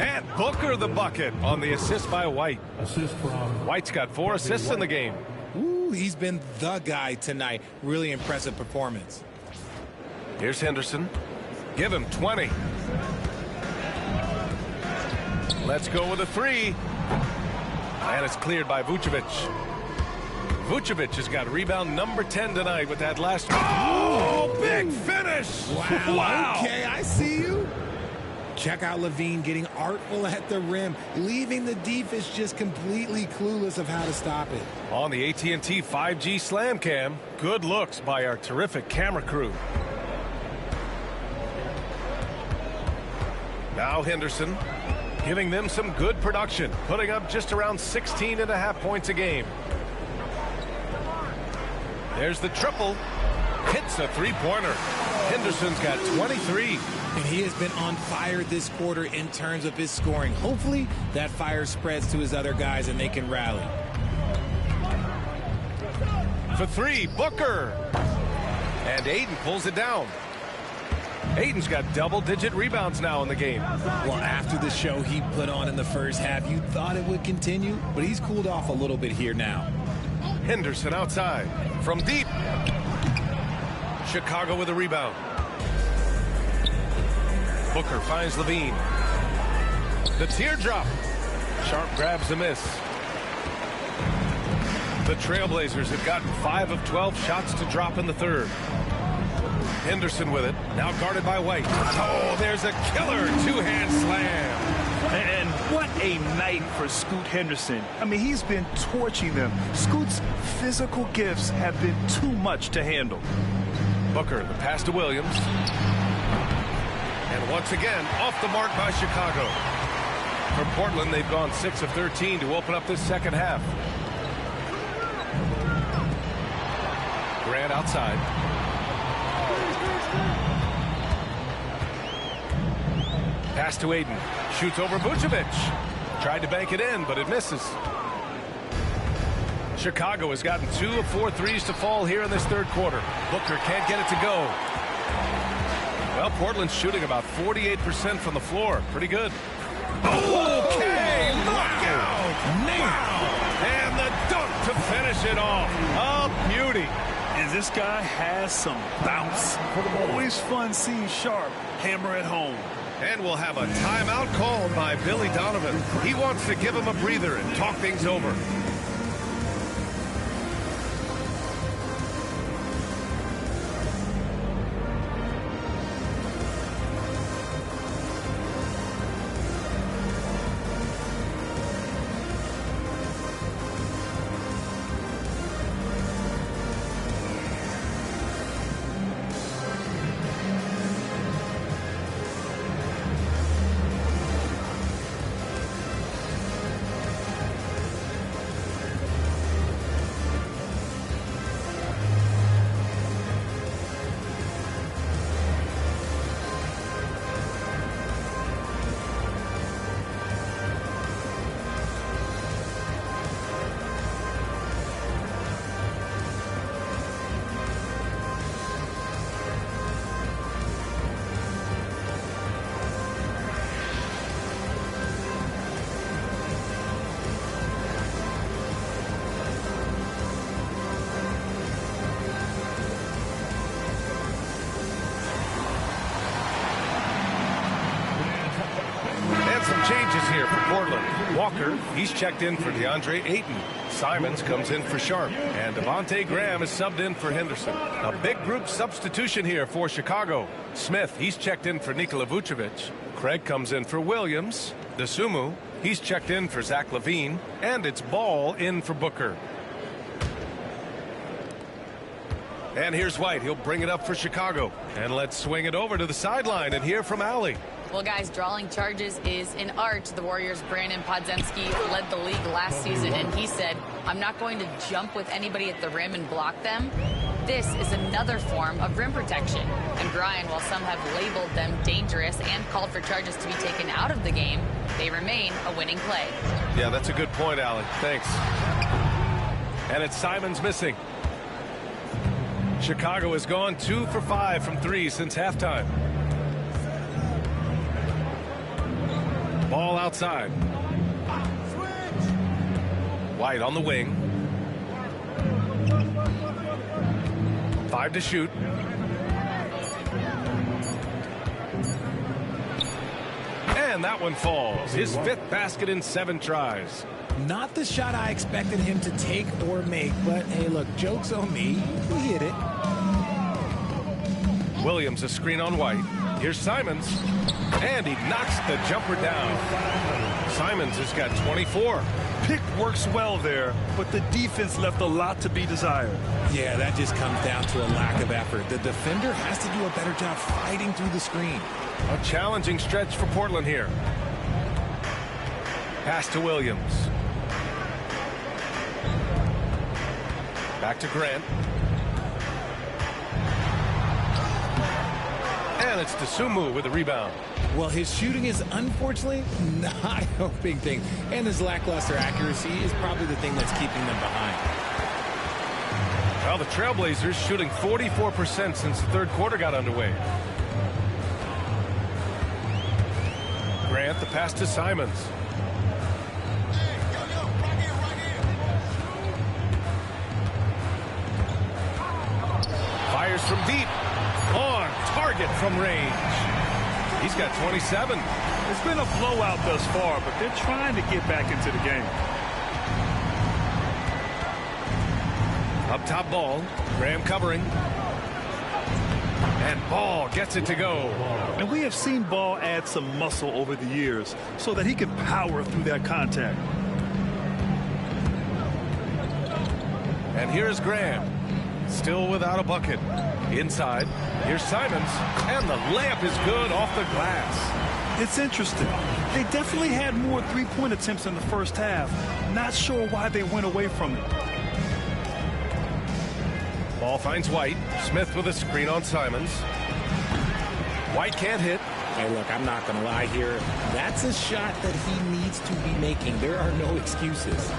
Speaker 5: And Booker the bucket on the assist by White.
Speaker 2: Assist from
Speaker 5: White's got 4 assists in the game.
Speaker 8: Ooh, he's been the guy tonight. Really impressive performance.
Speaker 5: Here's Henderson. Give him 20. Let's go with a 3. And it's cleared by Vucevic. Vucevic has got rebound number 10 tonight with that last. Oh, big finish!
Speaker 8: Wow. Okay, I see you. Check out Levine getting artful at the rim, leaving the defense just completely clueless of how to stop it.
Speaker 5: On the AT&T 5G Slam Cam, good looks by our terrific camera crew. Now Henderson, giving them some good production, putting up just around 16.5 points a game. There's the triple. Hits a three-pointer. Henderson's got 23.
Speaker 8: And he has been on fire this quarter in terms of his scoring. Hopefully that fire spreads to his other guys and they can rally.
Speaker 5: For 3, Booker. And Ayton pulls it down. Ayton's got double-digit rebounds now in the game.
Speaker 8: Well, after the show he put on in the first half, you thought it would continue, but he's cooled off a little bit here now.
Speaker 5: Henderson outside. From deep. Chicago with a rebound. Booker finds Levine. The teardrop. Sharp grabs the miss. The Trailblazers have gotten 5 of 12 shots to drop in the third. Henderson with it. Now guarded by White. Oh, there's a killer two-hand slam.
Speaker 6: And what a night for Scoot Henderson. I mean, he's been torching them. Scoot's physical gifts have been too much to handle.
Speaker 5: Booker, the pass to Williams. And once again, off the mark by Chicago. For Portland, they've gone 6 of 13 to open up this second half. Grant outside. Pass to Ayton. Shoots over Vucevic. Tried to bank it in, but it misses. Chicago has gotten 2 of 4 threes to fall here in this third quarter. Booker can't get it to go. Well, Portland's shooting about 48% from the floor. Pretty good. Okay, knockout! Wow! And the dunk to finish it off. A beauty.
Speaker 6: And this guy has some bounce. Always fun seeing Sharp hammer it home.
Speaker 5: And we'll have a timeout called by Billy Donovan. He wants to give him a breather and talk things over. changes here for Portland. Walker, he's checked in for DeAndre Ayton. Simons comes in for Sharp. And Devontae Graham is subbed in for Henderson. A big group substitution here for Chicago. Smith, he's checked in for Nikola Vucevic. Craig comes in for Williams. Dosunmu, he's checked in for Zach LaVine. And it's Ball in for Booker. And here's White. He'll bring it up for Chicago. And let's swing it over to the sideline and hear from Allie.
Speaker 9: Well, guys, drawing charges is an art. The Warriors' Brandon Podziemski led the league last season, and he said, I'm not going to jump with anybody at the rim and block them. This is another form of rim protection. And Brian, while some have labeled them dangerous and called for charges to be taken out of the game, they remain a winning play.
Speaker 5: Yeah, that's a good point, Allie. Thanks. And it's Simons missing. Chicago has gone 2 for 5 from 3 since halftime. Ball outside. White on the wing. 5 to shoot. And that one falls. His 5th basket in 7 tries.
Speaker 8: Not the shot I expected him to take or make, but hey, look, joke's on me. He hit it.
Speaker 5: Williams a screen on White. Here's Simons. And he knocks the jumper down. Simons has got 24.
Speaker 6: Pick works well there, but the defense left a lot to be desired.
Speaker 8: Yeah, that just comes down to a lack of effort. The defender has to do a better job fighting through the screen.
Speaker 5: A challenging stretch for Portland here. Pass to Williams. Back to Grant. And it's Dosunmu with the rebound.
Speaker 8: Well, his shooting is unfortunately not a big thing. And his lackluster accuracy is probably the thing that's keeping them behind.
Speaker 5: Well, the Trailblazers shooting 44% since the third quarter got underway. Grant, the pass to Simons. Fires from deep. On target from range. He's got 27.
Speaker 6: It's been a blowout thus far, but they're trying to get back into the game.
Speaker 5: Up top Ball. Graham covering. And Ball gets it to go.
Speaker 6: And we have seen Ball add some muscle over the years so that he can power through that contact.
Speaker 5: And here's Graham. Still without a bucket. Inside. Here's Simons. And the layup is good off the glass.
Speaker 6: It's interesting. They definitely had more three-point attempts in the first half. Not sure why they went away from it.
Speaker 5: Ball finds White. Smith with a screen on Simons. White can't hit.
Speaker 8: Hey, look, I'm not going to lie here. That's a shot that he needs to be making. There are no excuses.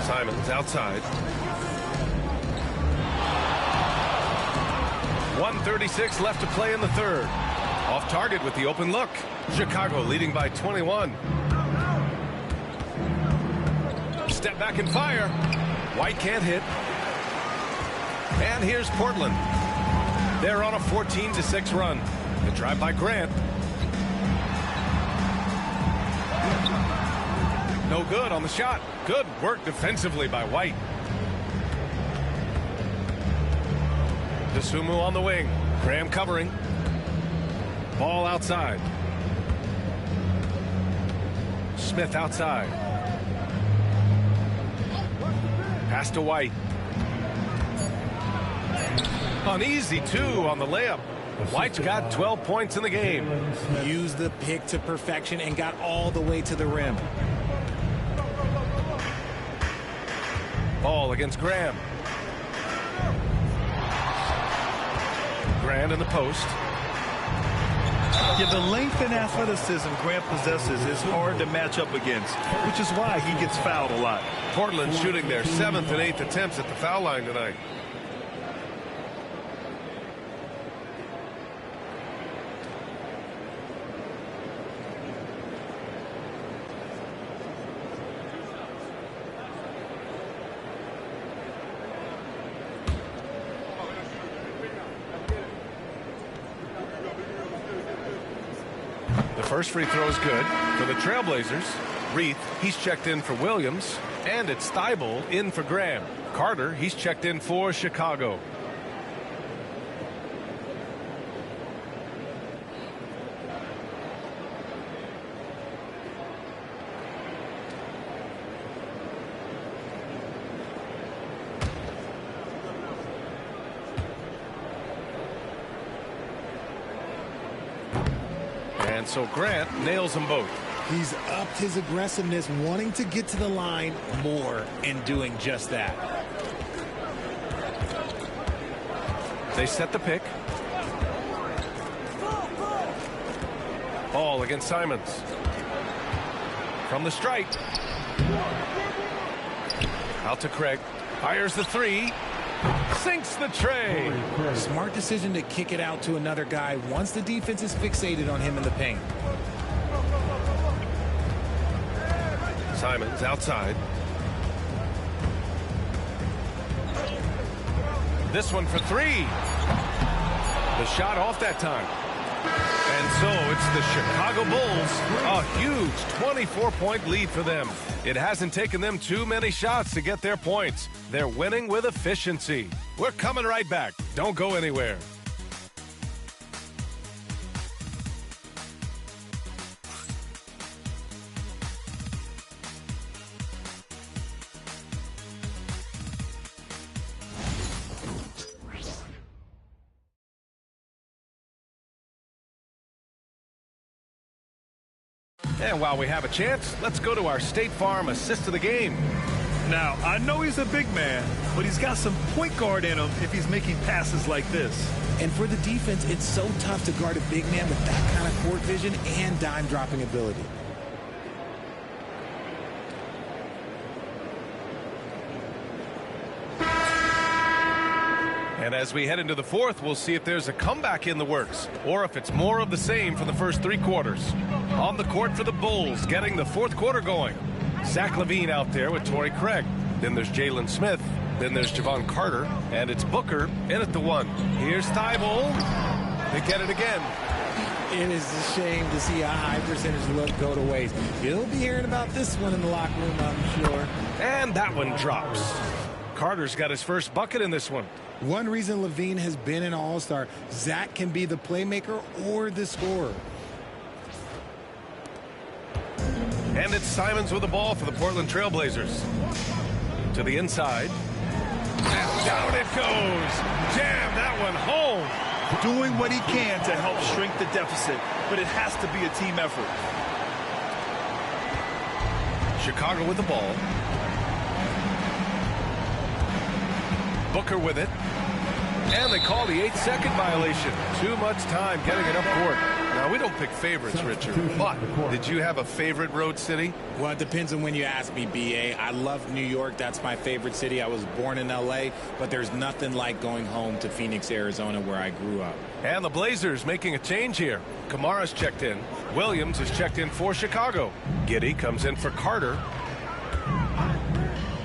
Speaker 5: Simons outside. 1:36 left to play in the third. Off target with the open look. Chicago leading by 21. Step back and fire. White can't hit. And here's Portland. They're on a 14-6 run. The drive by Grant. No good on the shot. Good work defensively by White. Dosunmu on the wing. Graham covering. Ball outside. Smith outside. Pass to White. An easy 2 on the layup. White's got 12 points in the game.
Speaker 8: Used the pick to perfection and got all the way to the rim.
Speaker 5: Ball against Graham. Grant in the post.
Speaker 6: Yeah, the length and athleticism Grant possesses is hard to match up against, which is why he gets fouled a lot.
Speaker 5: Portland shooting their 7th and 8th attempts at the foul line tonight. First free throw is good for the Trailblazers. Reith, he's checked in for Williams. And it's Thybulle in for Graham. Carter, he's checked in for Chicago. And so Grant nails them both.
Speaker 8: He's upped his aggressiveness, wanting to get to the line more and doing just that.
Speaker 5: They set the pick. Ball against Simons. From the stripe. Out to Craig. Fires the three. Sinks the tray.
Speaker 8: Smart decision to kick it out to another guy once the defense is fixated on him in the paint.
Speaker 5: Simons outside. This one for three. The shot off that time. And so it's the Chicago Bulls. A huge 24-point lead for them. It hasn't taken them too many shots to get their points. They're winning with efficiency. We're coming right back. Don't go anywhere. And while we have a chance, let's go to our State Farm assist of the game.
Speaker 6: Now, I know he's a big man, but he's got some point guard in him if he's making passes like this.
Speaker 8: And for the defense, it's so tough to guard a big man with that kind of court vision and dime-dropping ability.
Speaker 5: And as we head into the fourth, we'll see if there's a comeback in the works or if it's more of the same for the first three quarters. On the court for the Bulls, getting the fourth quarter going. Zach LaVine out there with Torrey Craig. Then there's Jalen Smith. Then there's Javon Carter. And it's Booker in at the one. Here's Thybulle. They get it again.
Speaker 8: It is a shame to see a high percentage look go to waste. You'll be hearing about this one in the locker room, I'm sure.
Speaker 5: And that one drops. Carter's got his first bucket in this one.
Speaker 8: One reason LaVine has been an all-star, Zach can be the playmaker or the scorer.
Speaker 5: And it's Simons with the ball for the Portland Trailblazers. To the inside. And down it goes. Jam that one home.
Speaker 6: Doing what he can to help shrink the deficit, but it has to be a team effort.
Speaker 5: Chicago with the ball. Booker with it. And they call the 8-second violation. Too much time getting it up court. Now, we don't pick favorites, Richard, but did you have a favorite road city?
Speaker 8: Well, it depends on when you ask me, B.A. I love New York. That's my favorite city. I was born in L.A., but there's nothing like going home to Phoenix, Arizona, where I grew up.
Speaker 5: And the Blazers making a change here. Kamara's checked in. Williams is checked in for Chicago. Giddey comes in for Carter.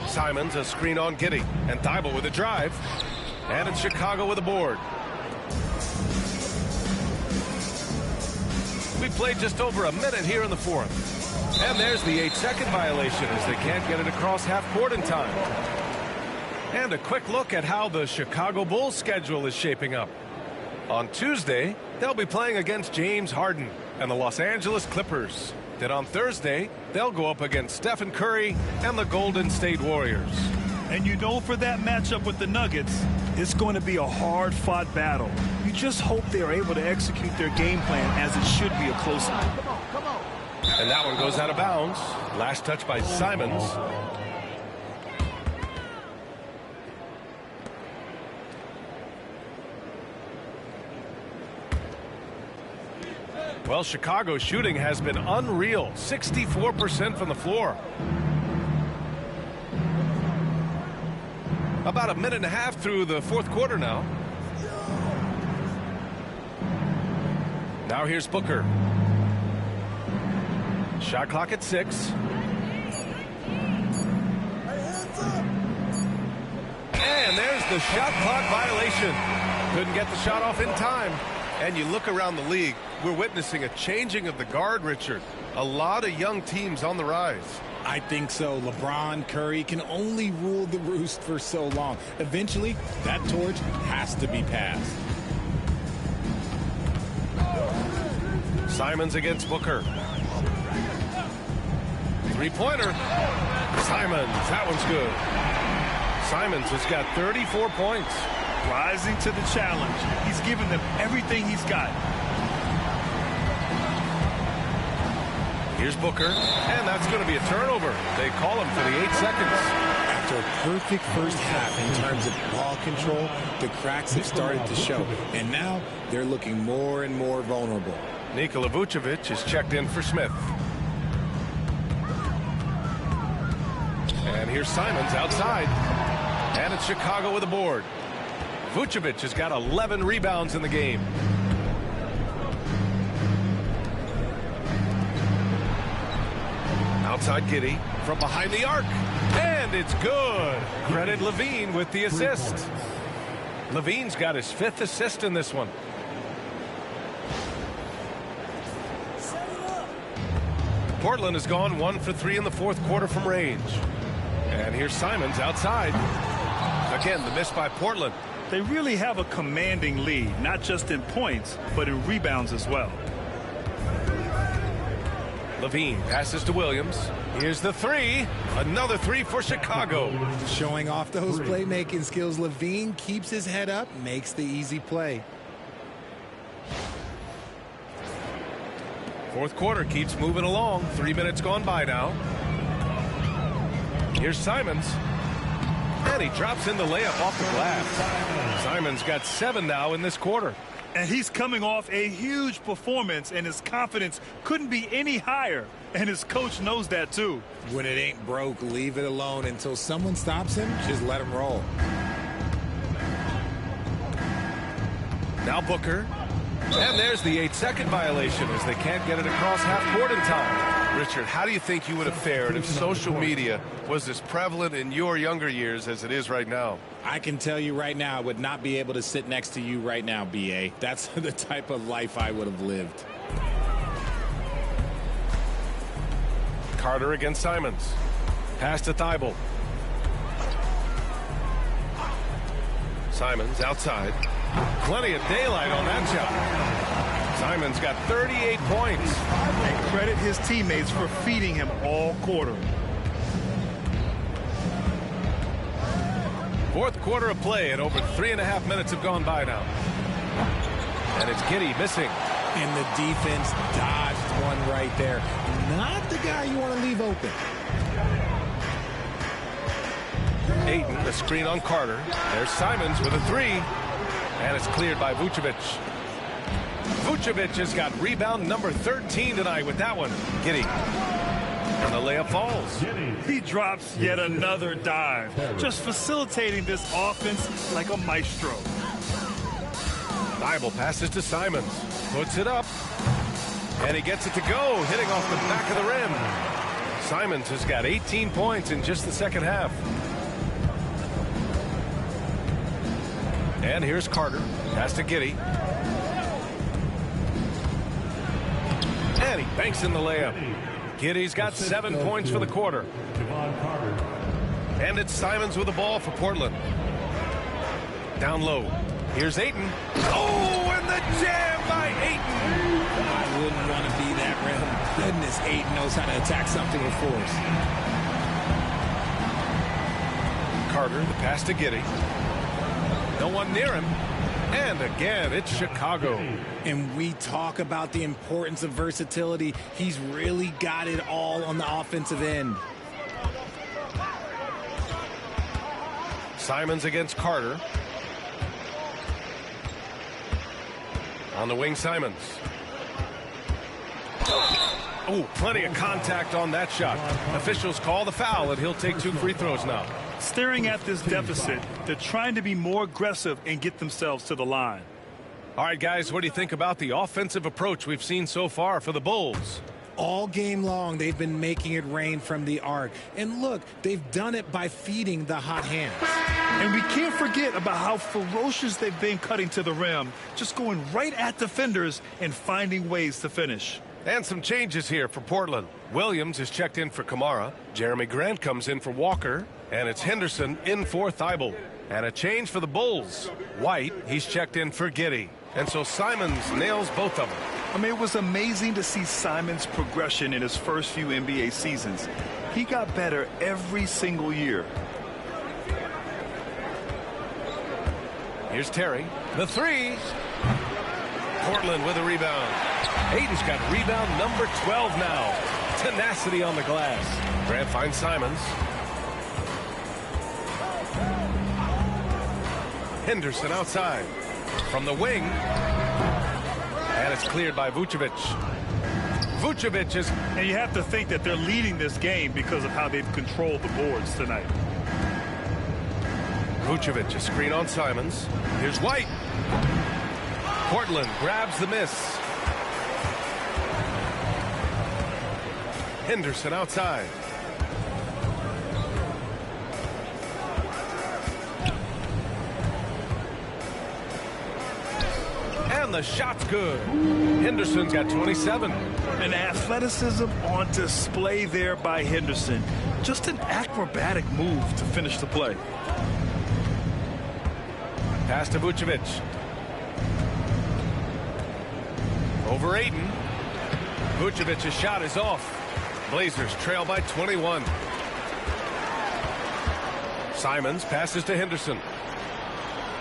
Speaker 5: Simons a screen on Giddey. And Thybulle with a drive. And it's Chicago with a board. We played just over a minute here in the fourth. And there's the 8-second violation as they can't get it across half court in time. And a quick look at how the Chicago Bulls schedule is shaping up. On Tuesday, they'll be playing against James Harden and the Los Angeles Clippers. Then on Thursday, they'll go up against Stephen Curry and the Golden State Warriors.
Speaker 6: And you know, for that matchup with the Nuggets, it's going to be a hard-fought battle. You just hope they're able to execute their game plan as it should be a close one.
Speaker 5: And that one goes out of bounds. Last touch by Simons. Well, Chicago's shooting has been unreal. 64% from the floor. About a minute and a half through the fourth quarter now. Now here's Booker. Shot clock at 6. And there's the shot clock violation. Couldn't get the shot off in time. And you look around the league, we're witnessing a changing of the guard, Richard. A lot of young teams on the rise.
Speaker 8: I think so. LeBron, Curry can only rule the roost for so long. Eventually, that torch has to be passed.
Speaker 5: Simons against Booker. Three-pointer. Simons, that one's good. Simons has got 34 points.
Speaker 6: Rising to the challenge. He's given them everything he's got.
Speaker 5: Here's Booker, and that's going to be a turnover. They call him for the 8 seconds.
Speaker 8: After a perfect first half in terms of ball control, the cracks have started to show, and now they're looking more and more vulnerable.
Speaker 5: Nikola Vucevic is checked in for Smith. And here's Simons outside. And it's Chicago with a board. Vucevic has got 11 rebounds in the game. Outside Giddey from behind the arc. And it's good. Credit Levine with the assist. Levine's got his 5th assist in this one. Portland has gone 1 for 3 in the 4th quarter from range. And here's Simons outside. Again, the miss by Portland.
Speaker 6: They really have a commanding lead, not just in points, but in rebounds as well.
Speaker 5: Levine passes to Williams. Here's the 3. Another 3 for Chicago.
Speaker 8: Showing off those playmaking skills, Levine keeps his head up, makes the easy play.
Speaker 5: 4th quarter keeps moving along. 3 minutes gone by now. Here's Simons. And he drops in the layup off the glass. Simons got 7 now in this quarter.
Speaker 6: And he's coming off a huge performance, and his confidence couldn't be any higher. And his coach knows that, too.
Speaker 8: When it ain't broke, leave it alone until someone stops him. Just let him roll.
Speaker 5: Now Booker. And there's the 8-second violation as they can't get it across half court in time. Richard, how do you think you would have fared if social media was as prevalent in your younger years as it is right now?
Speaker 8: I can tell you right now, I would not be able to sit next to you right now, B.A. That's the type of life I would have lived.
Speaker 5: Carter against Simons. Pass to Thibault. Simons outside. Plenty of daylight on that shot. Simons got 38 points.
Speaker 6: And credit his teammates for feeding him all quarter.
Speaker 5: 4th quarter of play, and over 3.5 minutes have gone by now. And it's Giddey missing.
Speaker 8: And the defense dodged one right there. Not the guy you want to leave open.
Speaker 5: Ayton, the screen on Carter. There's Simons with a 3. And it's cleared by Vucevic. Vucevic has got rebound number 13 tonight with that one. Giddey. And the layup falls.
Speaker 6: He drops yet another dive. Just facilitating this offense like a maestro.
Speaker 5: Thibault passes to Simons. Puts it up. And he gets it to go, hitting off the back of the rim. Simons has got 18 points in just the 2nd half. And here's Carter. Pass to Giddey. And he banks in the layup. Giddey's got 7 points for the quarter. And it's Simons with the ball for Portland. Down low. Here's Ayton. Oh, and the jam by Ayton.
Speaker 8: I wouldn't want to be that rim. Goodness, Ayton knows how to attack something with force.
Speaker 5: Carter, the pass to Giddey. No one near him. And again, it's Chicago.
Speaker 8: And we talk about the importance of versatility. He's really got it all on the offensive end.
Speaker 5: Simons against Carter. On the wing, Simons. Oh, plenty of contact on that shot. Officials call the foul, and he'll take 2 free throws now.
Speaker 6: Staring at this deficit, they're trying to be more aggressive and get themselves to the line.
Speaker 5: All right, guys, what do you think about the offensive approach we've seen so far for the Bulls?
Speaker 8: All game long, they've been making it rain from the arc. And look, they've done it by feeding the hot hands.
Speaker 6: And we can't forget about how ferocious they've been cutting to the rim, just going right at defenders and finding ways to finish.
Speaker 5: And some changes here for Portland. Williams is checked in for Kamara. Jeremy Grant comes in for Walker. And it's Henderson in for Thibault. And a change for the Bulls. White, he's checked in for Giddey. And so Simons nails both of them.
Speaker 6: I mean, it was amazing to see Simons' progression in his first few NBA seasons. He got better every single year.
Speaker 5: Here's Terry. The three. Portland with a rebound. Ayton's got rebound number 12 now. Tenacity on the glass. Grant finds Simons. Henderson outside. From the wing. And it's cleared by Vucevic. Vucevic is...
Speaker 6: And you have to think that they're leading this game because of how they've controlled the boards tonight.
Speaker 5: Vucevic, a screen on Simons. Here's White. Portland grabs the miss. Henderson outside. And the shot's good. Henderson's got 27.
Speaker 6: An athleticism on display there by Henderson. Just an acrobatic move to finish the play.
Speaker 5: Pass to Vucevic. Over Ayton. Vucevic's shot is off. Blazers trail by 21. Simons passes to Henderson.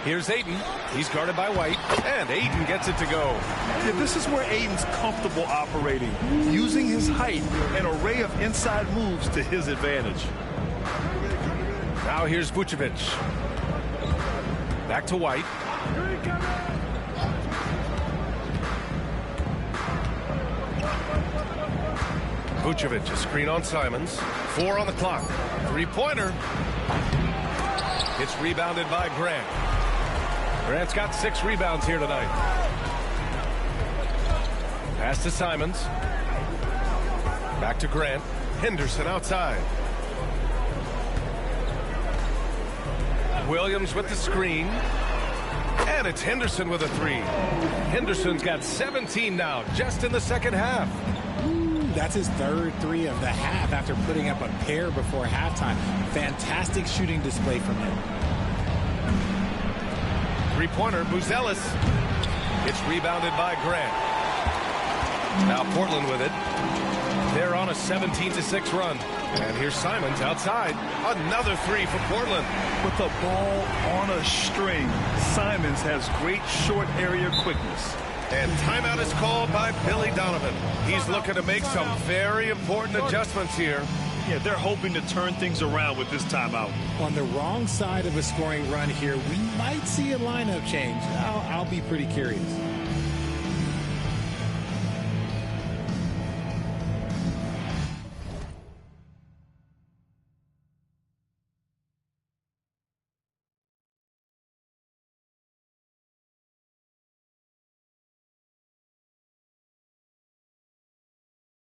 Speaker 5: Here's Ayton. He's guarded by White. And Ayton gets it to go.
Speaker 6: Yeah, this is where Ayton's comfortable operating, using his height and array of inside moves to his advantage.
Speaker 5: Now here's Vucevic. Back to White. Vucevic, a screen on Simons. 4 on the clock. Three-pointer. It's rebounded by Grant. Grant's got 6 rebounds here tonight. Pass to Simons. Back to Grant. Henderson outside. Williams with the screen. And it's Henderson with a 3. Henderson's got 17 now, just in the second half.
Speaker 8: That's his third 3 of the half after putting up a pair before halftime. Fantastic shooting display from him.
Speaker 5: Three-pointer, Buzelis. It's rebounded by Grant. Now Portland with it. They're on a 17-6 run. And here's Simons outside. Another 3 for Portland.
Speaker 6: With the ball on a string, Simons has great short area quickness.
Speaker 5: And timeout is called by Billy Donovan. He's looking to make some very important adjustments here.
Speaker 6: Yeah, they're hoping to turn things around with this timeout.
Speaker 8: On the wrong side of a scoring run here, we might see a lineup change. I'll be pretty curious.